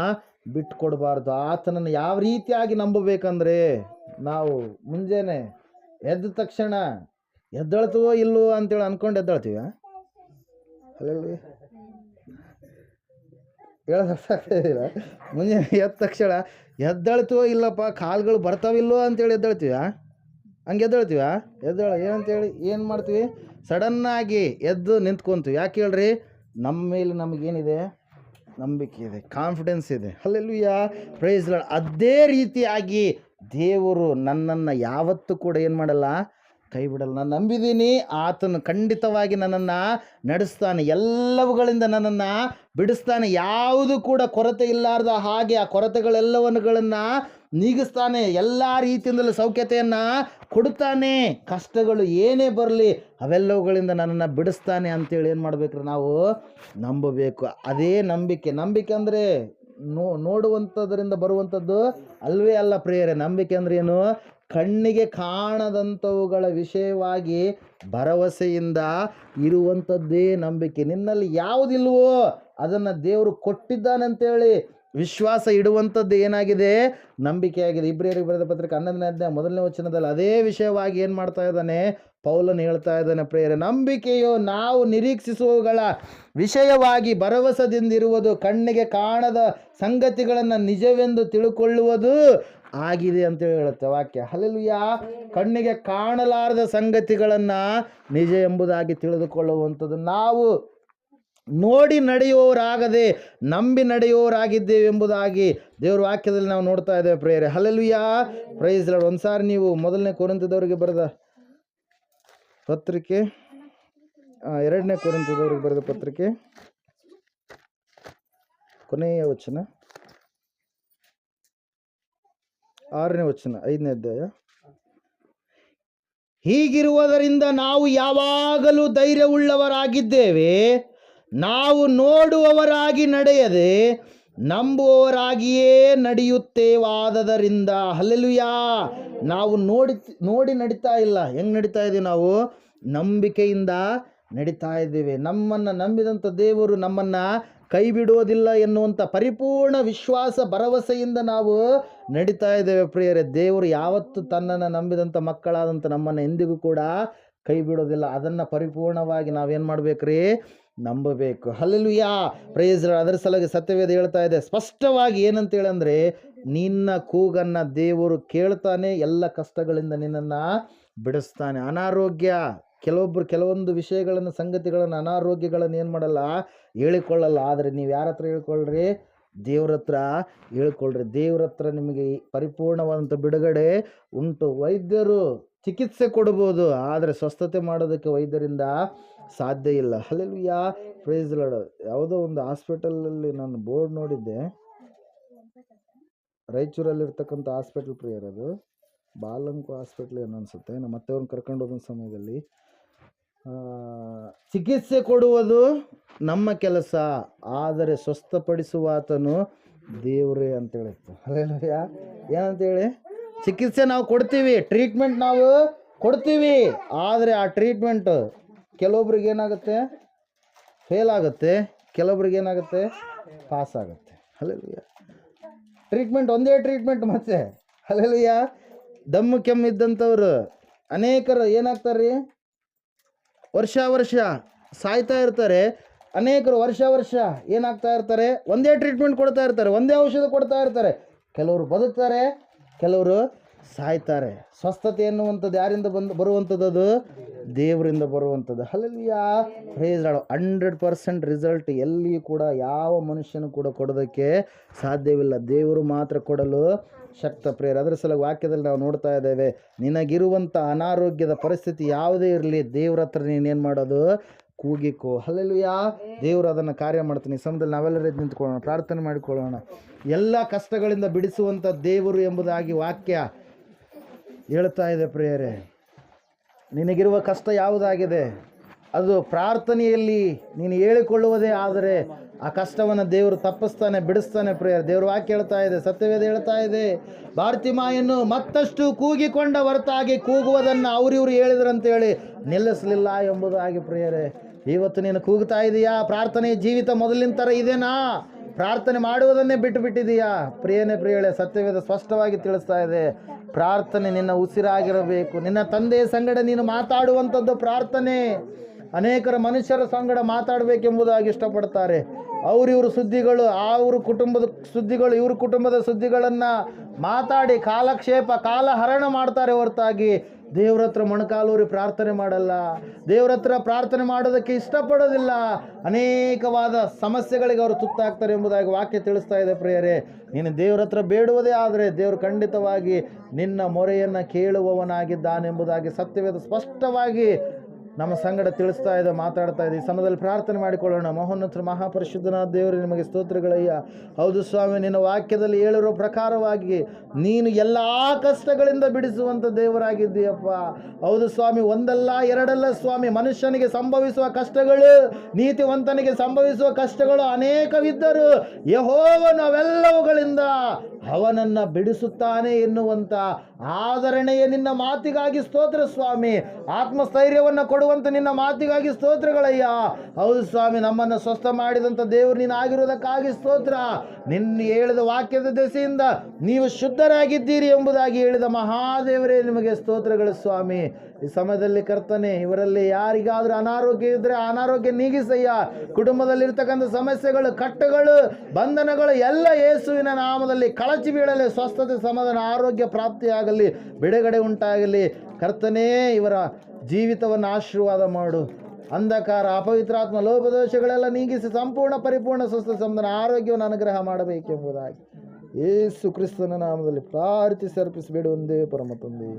ಬಿಟ್ಕೊಡ್ಬಾರ್ದು. ಆತನನ್ನು ಯಾವ ರೀತಿಯಾಗಿ ನಂಬಬೇಕಂದ್ರೆ, ನಾವು ಮುಂಜಾನೆ ಎದ್ದ ತಕ್ಷಣ ಎದ್ದೇಳ್ತೀವೋ ಇಲ್ಲವೋ ಅಂತೇಳಿ ಅಂದ್ಕೊಂಡು ಎದ್ದೇಳ್ತೀವ. ಹಲ್ಲೆಲೂಯಾ. ಹೇಳೋದಿಲ್ಲ. ಮುಂಜಾನೆ ಎದ್ದ ತಕ್ಷಣ ಎದ್ದೇಳ್ತೀವೋ ಇಲ್ಲಪ್ಪ, ಕಾಲುಗಳು ಬರ್ತಾವಿಲ್ಲೋ ಅಂತೇಳಿ ಎದ್ದೇಳ್ತೀವ. ಹಂಗೆ ಎದ್ದೇಳ್ತೀವ. ಏನಂತೇಳಿ ಏನು ಮಾಡ್ತೀವಿ, ಸಡನ್ನಾಗಿ ಎದ್ದು ನಿಂತ್ಕೊತೀವಿ. ಯಾಕೆ ಹೇಳ್ರಿ, ನಮ್ಮ ಮೇಲೆ ನಮಗೇನಿದೆ, ನಂಬಿಕೆ ಇದೆ, ಕಾನ್ಫಿಡೆನ್ಸ್ ಇದೆ. ಹಲ್ಲೆಲೂಯಾ. Praise lord. ಅದೇ ರೀತಿಯಾಗಿ ದೇವರು ನನ್ನನ್ನು ಯಾವತ್ತೂ ಕೂಡ ಏನು ಮಾಡಲ್ಲ, ಕೈ ಬಿಡಲ್ಲ. ನಾನು ನಂಬಿದ್ದೀನಿ, ಆತನು ಖಂಡಿತವಾಗಿ ನನ್ನನ್ನು ನಡೆಸ್ತಾನೆ, ಎಲ್ಲವುಗಳಿಂದ ನನ್ನನ್ನು ಬಿಡಿಸ್ತಾನೆ. ಯಾವುದು ಕೂಡ ಕೊರತೆ ಇಲ್ಲಾರ್ದ ಹಾಗೆ ಆ ಕೊರತೆಗಳೆಲ್ಲವನ್ನುಗಳನ್ನು ನೀಗಿಸ್ತಾನೆ. ಎಲ್ಲ ರೀತಿಯಿಂದಲೂ ಸೌಖ್ಯತೆಯನ್ನು ಕೊಡುತ್ತಾನೆ. ಕಷ್ಟಗಳು ಏನೇ ಬರಲಿ ಅವೆಲ್ಲವುಗಳಿಂದ ನನ್ನನ್ನು ಬಿಡಿಸ್ತಾನೆ ಅಂತೇಳಿ ಏನು ಮಾಡಬೇಕು, ನಾವು ನಂಬಬೇಕು. ಅದೇ ನಂಬಿಕೆ. ನಂಬಿಕೆ ಅಂದರೆ ನೋಡುವಂಥದ್ರಿಂದ ಬರುವಂಥದ್ದು ಅಲ್ವೇ ಅಲ್ಲ ಪ್ರಿಯರೇ. ನಂಬಿಕೆ ಅಂದರೆ ಏನು, ಕಣ್ಣಿಗೆ ಕಾಣದಂಥವುಗಳ ವಿಷಯವಾಗಿ ಭರವಸೆಯಿಂದ ಇರುವಂಥದ್ದೇ ನಂಬಿಕೆ. ನಿನ್ನಲ್ಲಿ ಯಾವುದಿಲ್ವೋ ಅದನ್ನು ದೇವರು ಕೊಟ್ಟಿದ್ದಾನಂತೇಳಿ ವಿಶ್ವಾಸ ಇಡುವಂಥದ್ದು ಏನಾಗಿದೆ, ನಂಬಿಕೆಯಾಗಿದೆ. ಇಬ್ರಿಯರಿಗೆ ಬರೆದ ಪತ್ರಿಕೆ 11ನೇ ಅಧ್ಯಾಯ 1ನೇ ವಚನದಲ್ಲಿ ಅದೇ ವಿಷಯವಾಗಿ ಏನು ಮಾಡ್ತಾ ಇದ್ದಾನೆ, ಪೌಲನು ಹೇಳ್ತಾ ಇದ್ದಾನೆ ಪ್ರಿಯರೇ. ನಂಬಿಕೆಯು ನಾವು ನಿರೀಕ್ಷಿಸುವವುಗಳ ವಿಷಯವಾಗಿ ಭರವಸೆದಿಂದಿರುವುದು, ಕಣ್ಣಿಗೆ ಕಾಣದ ಸಂಗತಿಗಳನ್ನು ನಿಜವೆಂದು ತಿಳ್ಕೊಳ್ಳುವುದು ಆಗಿದೆ ಅಂತೇಳಿ ಹೇಳುತ್ತೆ ವಾಕ್ಯ. ಹಲ್ಲೆಲೂಯಾ. ಕಣ್ಣಿಗೆ ಕಾಣಲಾರದ ಸಂಗತಿಗಳನ್ನು ನಿಜ ಎಂಬುದಾಗಿ ತಿಳಿದುಕೊಳ್ಳುವಂಥದ್ದು. ನಾವು ನೋಡಿ ನಡೆಯುವವರಾಗದೆ ನಂಬಿ ನಡೆಯುವವರಾಗಿದ್ದೇವೆ ಎಂಬುದಾಗಿ ದೇವರ ವಾಕ್ಯದಲ್ಲಿ ನಾವು ನೋಡ್ತಾ ಇದ್ದೇವೆ ಪ್ರಿಯರೇ. ಹಲ್ಲೆಲೂಯಾ. Praise lord. ಒಂದ್ಸಾರಿ ನೀವು 1ನೇ ಕೊರಿಂಥದವರಿಗೆ ಬರೆದ ಪತ್ರಿಕೆ, 2ನೇ ಕೊರಿಂಥದವರಿಗೆ ಬರೆದ ಪತ್ರಿಕೆ ಕೊನೆಯ ವಚನ 6ನೇ ವಚನ 5ನೇ ಅಧ್ಯಾಯ. ಹೀಗಿರುವುದರಿಂದ ನಾವು ಯಾವಾಗಲೂ ಧೈರ್ಯವುಳ್ಳವರಾಗಿದ್ದೇವೆ. ನಾವು ನೋಡುವವರಾಗಿ ನಡೆಯದೆ ನಂಬುವವರಾಗಿಯೇ ನಡೆಯುತ್ತೇವಾದದರಿಂದ. ಹಲ್ಲೆಲೂಯಾ. ನಾವು ನೋಡಿ ನಡೀತಾ ಇಲ್ಲ. ಹೆಂಗೆ ನಡೀತಾ ಇದ್ದೀವಿ, ನಾವು ನಂಬಿಕೆಯಿಂದ ನಡೀತಾ ಇದ್ದೀವಿ. ನಮ್ಮನ್ನು ನಂಬಿದಂಥ ದೇವರು ನಮ್ಮನ್ನು ಕೈ ಬಿಡುವುದಿಲ್ಲ ಎನ್ನುವಂಥ ಪರಿಪೂರ್ಣ ವಿಶ್ವಾಸ ಭರವಸೆಯಿಂದ ನಾವು ನಡೀತಾ ಇದ್ದೇವೆ ಪ್ರಿಯರೇ. ದೇವರು ಯಾವತ್ತು ತನ್ನನ್ನು ನಂಬಿದಂಥ ಮಕ್ಕಳಾದಂಥ ನಮ್ಮನ್ನು ಎಂದಿಗೂ ಕೂಡ ಕೈ ಬಿಡೋದಿಲ್ಲ. ಅದನ್ನು ಪರಿಪೂರ್ಣವಾಗಿ ನಾವೇನು ಮಾಡಬೇಕ್ರಿ, ನಂಬಬೇಕು. ಹಲ್ಲೆಲೂಯಾ. Praise lord. ಅದರ ಸಲುವಾಗಿ ಸತ್ಯವೇದ ಹೇಳ್ತಾ ಇದೆ ಸ್ಪಷ್ಟವಾಗಿ ಏನಂತೇಳಿ ಅಂದರೆ, ನಿನ್ನ ಕೂಗನ್ನು ದೇವರು ಕೇಳ್ತಾನೆ, ಎಲ್ಲ ಕಷ್ಟಗಳಿಂದ ನಿನ್ನನ್ನು ಬಿಡಿಸ್ತಾನೆ. ಅನಾರೋಗ್ಯ, ಕೆಲವೊಂದು ವಿಷಯಗಳನ್ನು, ಸಂಗತಿಗಳನ್ನು, ಅನಾರೋಗ್ಯಗಳನ್ನು ಏನು ಮಾಡಲ್ಲ, ಹೇಳಿಕೊಳ್ಳಲ್ಲ. ಆದರೆ ನೀವು ಯಾರ ಹತ್ರ ಹೇಳ್ಕೊಳ್ರಿ, ದೇವ್ರ ಹತ್ರ ಹೇಳ್ಕೊಳ್ರಿ. ದೇವ್ರ ಹತ್ರ ನಿಮಗೆ ಪರಿಪೂರ್ಣವಾದಂಥ ಬಿಡುಗಡೆ ಉಂಟು. ವೈದ್ಯರು ಚಿಕಿತ್ಸೆ ಕೊಡ್ಬೋದು, ಆದರೆ ಸ್ವಸ್ಥತೆ ಮಾಡೋದಕ್ಕೆ ವೈದ್ಯರಿಂದ ಸಾಧ್ಯ ಇಲ್ಲ. ಹಲ್ಲೆಲೂಯಾ. Praise lord. ಯಾವುದೋ ಒಂದು ಹಾಸ್ಪಿಟಲಲ್ಲಿ ನಾನು ಬೋರ್ಡ್ ನೋಡಿದ್ದೆ, ರಾಯಚೂರಲ್ಲಿರ್ತಕ್ಕಂಥ ಹಾಸ್ಪಿಟಲ್ ಪ್ರಿಯರ್, ಅದು ಬಾಲಂಕು ಹಾಸ್ಪಿಟ್ಲ್ ಏನು ಅನಿಸುತ್ತೆ. ನಮ್ಮ ಮತ್ತೆ ಅವ್ರನ್ನ ಕರ್ಕೊಂಡು ಹೋದ ಸಮಯದಲ್ಲಿ ಚಿಕಿತ್ಸೆ ಕೊಡುವುದು ನಮ್ಮ ಕೆಲಸ, ಆದರೆ ಸ್ವಸ್ಥಪಡಿಸುವಾತನು ದೇವರೇ ಅಂತೇಳಿತ್ತು. ಹಲ್ಲೆಲೂಯಾ. ಏನಂತೇಳಿ, ಚಿಕಿತ್ಸೆ ನಾವು ಕೊಡ್ತೀವಿ, ಟ್ರೀಟ್ಮೆಂಟ್ ನಾವು ಕೊಡ್ತೀವಿ, ಆದರೆ ಆ ಟ್ರೀಟ್ಮೆಂಟ್ ಕೆಲವೊಬ್ರಿಗೆ ಏನಾಗುತ್ತೆ, ಫೇಲ್ ಆಗುತ್ತೆ, ಕೆಲವೊಬ್ರಿಗೆ ಏನಾಗುತ್ತೆ, ಪಾಸ್ ಆಗುತ್ತೆ. ಹಲ್ಲೆಲೂಯಾ. ಟ್ರೀಟ್ಮೆಂಟ್ ಒಂದೇ ಟ್ರೀಟ್ಮೆಂಟ್ ಮತ್ತೆ. ಹಲ್ಲೆಲೂಯಾ. ದಮ್ಮು ಕೆಮ್ಮು ಇದ್ದಂಥವ್ರು ಅನೇಕರು ಏನಾಗ್ತಾರೆ ರೀ, ವರ್ಷ ಸಾಯ್ತಾ ಇರ್ತಾರೆ. ಅನೇಕರು ವರ್ಷ ಏನಾಗ್ತಾ ಇರ್ತಾರೆ, ಒಂದೇ ಟ್ರೀಟ್ಮೆಂಟ್ ಕೊಡ್ತಾ ಇರ್ತಾರೆ, ಒಂದೇ ಔಷಧ ಕೊಡ್ತಾ ಇರ್ತಾರೆ. ಕೆಲವರು ಬದುಕ್ತಾರೆ, ಕೆಲವರು ಸಾಯ್ತಾರೆ. ಸ್ವಸ್ಥತೆ ಎನ್ನುವಂಥದ್ದು ಯಾರಿಂದ ಬರುವಂಥದ್ದು, ಅದು ದೇವರಿಂದ ಬರುವಂಥದ್ದು. ಹಲ್ಲೆಲೂಯಾ. Praise lord. 100% ರಿಸಲ್ಟ್ ಎಲ್ಲಿಯೂ ಕೂಡ ಯಾವ ಮನುಷ್ಯನು ಕೂಡ ಕೊಡೋದಕ್ಕೆ ಸಾಧ್ಯವಿಲ್ಲ, ದೇವರು ಮಾತ್ರ ಕೊಡಲು ಶಕ್ತ ಪ್ರಿಯರು. ಅದರ ಸಲುವಾಗಿ ವಾಕ್ಯದಲ್ಲಿ ನಾವು ನೋಡ್ತಾ ಇದ್ದೇವೆ, ನಿನಗಿರುವಂಥ ಅನಾರೋಗ್ಯದ ಪರಿಸ್ಥಿತಿ ಯಾವುದೇ ಇರಲಿ, ದೇವ್ರ ಹತ್ರ ನೀನೇನು ಮಾಡೋದು, ಕೂಗಿಕೋ. ಹಲ್ಲೆಲೂಯಾ. ದೇವರು ಅದನ್ನು ಕಾರ್ಯ ಮಾಡ್ತಾನೆ. ಈ ಸಮಯದಲ್ಲಿ ನಾವೆಲ್ಲರೂ ಎದ್ದು ನಿಂತ್ಕೊಳ್ಳೋಣ, ಪ್ರಾರ್ಥನೆ ಮಾಡಿಕೊಳ್ಳೋಣ. ಎಲ್ಲ ಕಷ್ಟಗಳಿಂದ ಬಿಡಿಸುವಂಥ ದೇವರು ಎಂಬುದಾಗಿ ವಾಕ್ಯ ಹೇಳ್ತಾ ಇದೆ ಪ್ರಿಯರೇ. ನಿನಗಿರುವ ಕಷ್ಟ ಯಾವುದಾಗಿದೆ ಅದು ಪ್ರಾರ್ಥನೆಯಲ್ಲಿ ನೀನು ಹೇಳಿಕೊಳ್ಳುವುದೇ ಆದರೆ ಆ ಕಷ್ಟವನ್ನು ದೇವರು ತಪ್ಪಿಸ್ತಾನೆ, ಬಿಡಿಸ್ತಾನೆ ಪ್ರಿಯರೇ. ದೇವರು ವಾಕ್ಯ ಹೇಳ್ತಾ ಇದೆ, ಸತ್ಯವೇದ ಹೇಳ್ತಾ ಇದೆ, ಬಾರ್ತಿಮಾಯನ್ನು ಮತ್ತಷ್ಟು ಕೂಗಿಕೊಂಡ ಹೊರತಾಗಿ ಕೂಗುವುದನ್ನು ಅವರಿವರು ಹೇಳಿದ್ರಂತೇಳಿ ನಿಲ್ಲಿಸಲಿಲ್ಲ ಎಂಬುದಾಗಿ ಪ್ರಿಯರೇ. ಇವತ್ತು ನೀನು ಕೂಗ್ತಾ ಇದೀಯಾ? ಪ್ರಾರ್ಥನೆ ಜೀವಿತ ಮೊದಲಿನ ಥರ ಇದೆನಾ? ಪ್ರಾರ್ಥನೆ ಮಾಡುವುದನ್ನೇ ಬಿಟ್ಟು ಬಿಟ್ಟಿದೀಯಾ? ಪ್ರಿಯಳೇ, ಸತ್ಯವೇದ ಸ್ಪಷ್ಟವಾಗಿ ತಿಳಿಸ್ತಾ ಇದೆ, ಪ್ರಾರ್ಥನೆ ನಿನ್ನ ಉಸಿರಾಗಿರಬೇಕು. ನಿನ್ನ ತಂದೆಯ ಸಂಗಡ ನೀನು ಮಾತಾಡುವಂಥದ್ದು ಪ್ರಾರ್ಥನೆ. ಅನೇಕರ ಮನುಷ್ಯರ ಸಂಗಡ ಮಾತಾಡಬೇಕೆಂಬುದಾಗಿ ಇಷ್ಟಪಡ್ತಾರೆ. ಅವರಿವರು ಸುದ್ದಿಗಳು, ಅವ್ರ ಕುಟುಂಬದ ಸುದ್ದಿಗಳು, ಇವ್ರ ಕುಟುಂಬದ ಸುದ್ದಿಗಳನ್ನು ಮಾತಾಡಿ ಕಾಲಕ್ಷೇಪ, ಕಾಲಹರಣ ಮಾಡ್ತಾರೆ ಹೊರತಾಗಿ ದೇವ್ರ ಹತ್ರ ಮೊಣಕಾಲೂರಿ ಪ್ರಾರ್ಥನೆ ಮಾಡಲ್ಲ. ದೇವ್ರ ಹತ್ರ ಪ್ರಾರ್ಥನೆ ಮಾಡೋದಕ್ಕೆ ಇಷ್ಟಪಡೋದಿಲ್ಲ. ಅನೇಕವಾದ ಸಮಸ್ಯೆಗಳಿಗೆ ಅವರು ತುತ್ತಾಗ್ತಾರೆ ಎಂಬುದಾಗಿ ವಾಕ್ಯ ತಿಳಿಸ್ತಾ ಇದೆ ಪ್ರಿಯರೇ. ನೀನು ದೇವ್ರ ಹತ್ರ ಬೇಡುವುದೇ ಆದರೆ ದೇವರು ಖಂಡಿತವಾಗಿ ನಿನ್ನ ಮೊರೆಯನ್ನು ಕೇಳುವವನಾಗಿದ್ದಾನೆಂಬುದಾಗಿ ಸತ್ಯವೇದ ಸ್ಪಷ್ಟವಾಗಿ ನಮ್ಮ ಸಂಗಡ ತಿಳಿಸ್ತಾ ಇದೆ, ಮಾತಾಡ್ತಾ ಇದೆ. ಈ ಸಮಯದಲ್ಲಿ ಪ್ರಾರ್ಥನೆ ಮಾಡಿಕೊಳ್ಳೋಣ. ಮಹೋನ್ನತ ಮಹಾಪರಿಶುದ್ಧನಾದ ದೇವರು, ನಿಮಗೆ ಸ್ತೋತ್ರಗಳಯ್ಯ. ಹೌದು ಸ್ವಾಮಿ, ನಿನ್ನ ವಾಕ್ಯದಲ್ಲಿ ಹೇಳಿರೋ ಪ್ರಕಾರವಾಗಿ ನೀನು ಎಲ್ಲ ಕಷ್ಟಗಳಿಂದ ಬಿಡಿಸುವಂಥ ದೇವರಾಗಿದ್ದೀಯಪ್ಪ. ಹೌದು ಸ್ವಾಮಿ, ಒಂದಲ್ಲ ಎರಡಲ್ಲ ಸ್ವಾಮಿ, ಮನುಷ್ಯನಿಗೆ ಸಂಭವಿಸುವ ಕಷ್ಟಗಳು, ನೀತಿವಂತನಿಗೆ ಸಂಭವಿಸುವ ಕಷ್ಟಗಳು ಅನೇಕವಿದ್ದರೂ ಯೆಹೋವನು ಅವೆಲ್ಲವುಗಳಿಂದ ಅವನನ್ನು ಬಿಡಿಸುತ್ತಾನೆ ಎನ್ನುವಂಥ ಆದರಣೆಯ ನಿನ್ನ ಮಾತಿಗಾಗಿ ಸ್ತೋತ್ರ ಸ್ವಾಮಿ. ಆತ್ಮಸ್ಥೈರ್ಯವನ್ನು ಕೊಡುವಂಥ ನಿನ್ನ ಮಾತಿಗಾಗಿ ಸ್ತೋತ್ರಗಳಯ್ಯ. ಹೌದು ಸ್ವಾಮಿ, ನಮ್ಮನ್ನು ಸ್ವಸ್ಥ ಮಾಡಿದಂಥ ದೇವರು ನೀನು ಆಗಿರುವುದಕ್ಕಾಗಿ ಸ್ತೋತ್ರ. ನಿನ್ನ ಹೇಳಿದ ವಾಕ್ಯದ ದೆಸೆಯಿಂದ ನೀವು ಶುದ್ಧರಾಗಿದ್ದೀರಿ ಎಂಬುದಾಗಿ ಹೇಳಿದ ಮಹಾದೇವರೇ, ನಿಮಗೆ ಸ್ತೋತ್ರಗಳು ಸ್ವಾಮಿ. ಈ ಸಮಯದಲ್ಲಿ ಕರ್ತನೆ, ಇವರಲ್ಲಿ ಯಾರಿಗಾದರೂ ಅನಾರೋಗ್ಯ ಇದ್ದರೆ ಅನಾರೋಗ್ಯ ನೀಗಿಸಯ್ಯ. ಕುಟುಂಬದಲ್ಲಿರ್ತಕ್ಕಂಥ ಸಮಸ್ಯೆಗಳು, ಕಟ್ಟುಗಳು, ಬಂಧನಗಳು ಎಲ್ಲ ಯೇಸುವಿನ ನಾಮದಲ್ಲಿ ಕಳಚಿ ಬೀಳಲಿ. ಸ್ವಸ್ಥತೆ, ಸಮಾಧಾನ, ಆರೋಗ್ಯ ಪ್ರಾಪ್ತಿಯಾಗಲಿ, ಬಿಡುಗಡೆ ಉಂಟಾಗಲಿ. ಕರ್ತನೇ, ಇವರ ಜೀವಿತವನ್ನು ಆಶೀರ್ವಾದ ಮಾಡು. ಅಂಧಕಾರ, ಅಪವಿತ್ರಾತ್ಮ, ಲೋಪದೋಷಗಳೆಲ್ಲ ನೀಗಿಸಿ ಸಂಪೂರ್ಣ ಪರಿಪೂರ್ಣ ಸ್ವಸ್ಥ ಸಮಾಧಾನ ಆರೋಗ್ಯವನ್ನು ಅನುಗ್ರಹ ಮಾಡಬೇಕೆಂಬುದಾಗಿ ಯೇಸು ಕ್ರಿಸ್ತನ ನಾಮದಲ್ಲಿ ಪ್ರಾರ್ಥಿಸಿ ಅರ್ಪಿಸಿಬೇಡು ಒಂದೇ ಪರಮ ತಂದೆ.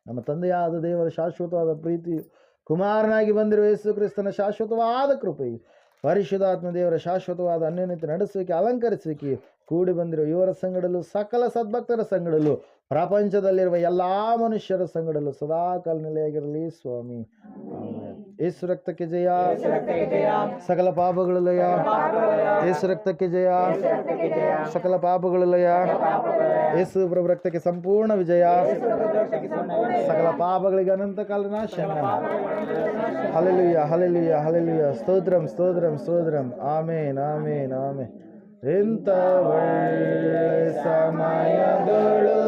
ನಮ್ಮ ತಂದೆಯಾದ ದೇವರ ಶಾಶ್ವತವಾದ ಪ್ರೀತಿಯು, ಕುಮಾರನಾಗಿ ಬಂದಿರುವ ಯೇಸು ಕ್ರಿಸ್ತನ ಶಾಶ್ವತವಾದ ಕೃಪೆಯು, ಪರಿಶುದ್ಧಾತ್ಮ ದೇವರ ಶಾಶ್ವತವಾದ ಅನ್ಯೋನ್ಯತೆ ನಡೆಸುವಿಕೆ, ಅಲಂಕರಿಸುವಿಕೆ ಕೂಡಿ ಬಂದಿರುವ ಇವರ ಸಂಗಡಲು, ಸಕಲ ಸದ್ಭಕ್ತರ ಸಂಗಡಲು, ಪ್ರಪಂಚದಲ್ಲಿರುವ ಎಲ್ಲ ಮನುಷ್ಯರ ಸಂಗಡಲು ಸದಾಕಾಲ ನೆಲೆಯಾಗಿರಲಿ ಸ್ವಾಮಿ. ಯೇಸು ರಕ್ತಕ್ಕೆ ಜಯ, ಸಕಲ ಪಾಪಗಳು ಲಯ. ಯೇಸು ರಕ್ತಕ್ಕೆ ಜಯ, ಸಕಲ ಪಾಪಗಳು ಲಯ. ಯೇಸು ಪ್ರಭು ರಕ್ತಕ್ಕೆ ಸಂಪೂರ್ಣ ವಿಜಯ, ಸಕಲ ಪಾಪಗಳಿಗೆ ಅನಂತ ಕಾಲ ನಾಶ. Hallelujah, hallelujah, hallelujah. ಸ್ತೋತ್ರಂ, ಸ್ತೋತ್ರಂ, ಸ್ತೋತ್ರಂ. Amen, amen, amen. ಎಂಥ ಒಳ್ಳೆ ಸಮಯಗಳು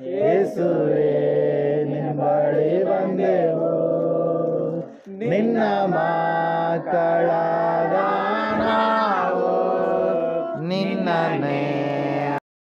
ಯೇಸುವೇ ನಿನ್ನ ಬಳಿ ಬಂದೆವು, ನಿನ್ನ ಮಕ್ಕಳಾದ ನಾವು ನಿನ್ನನ್ನೇ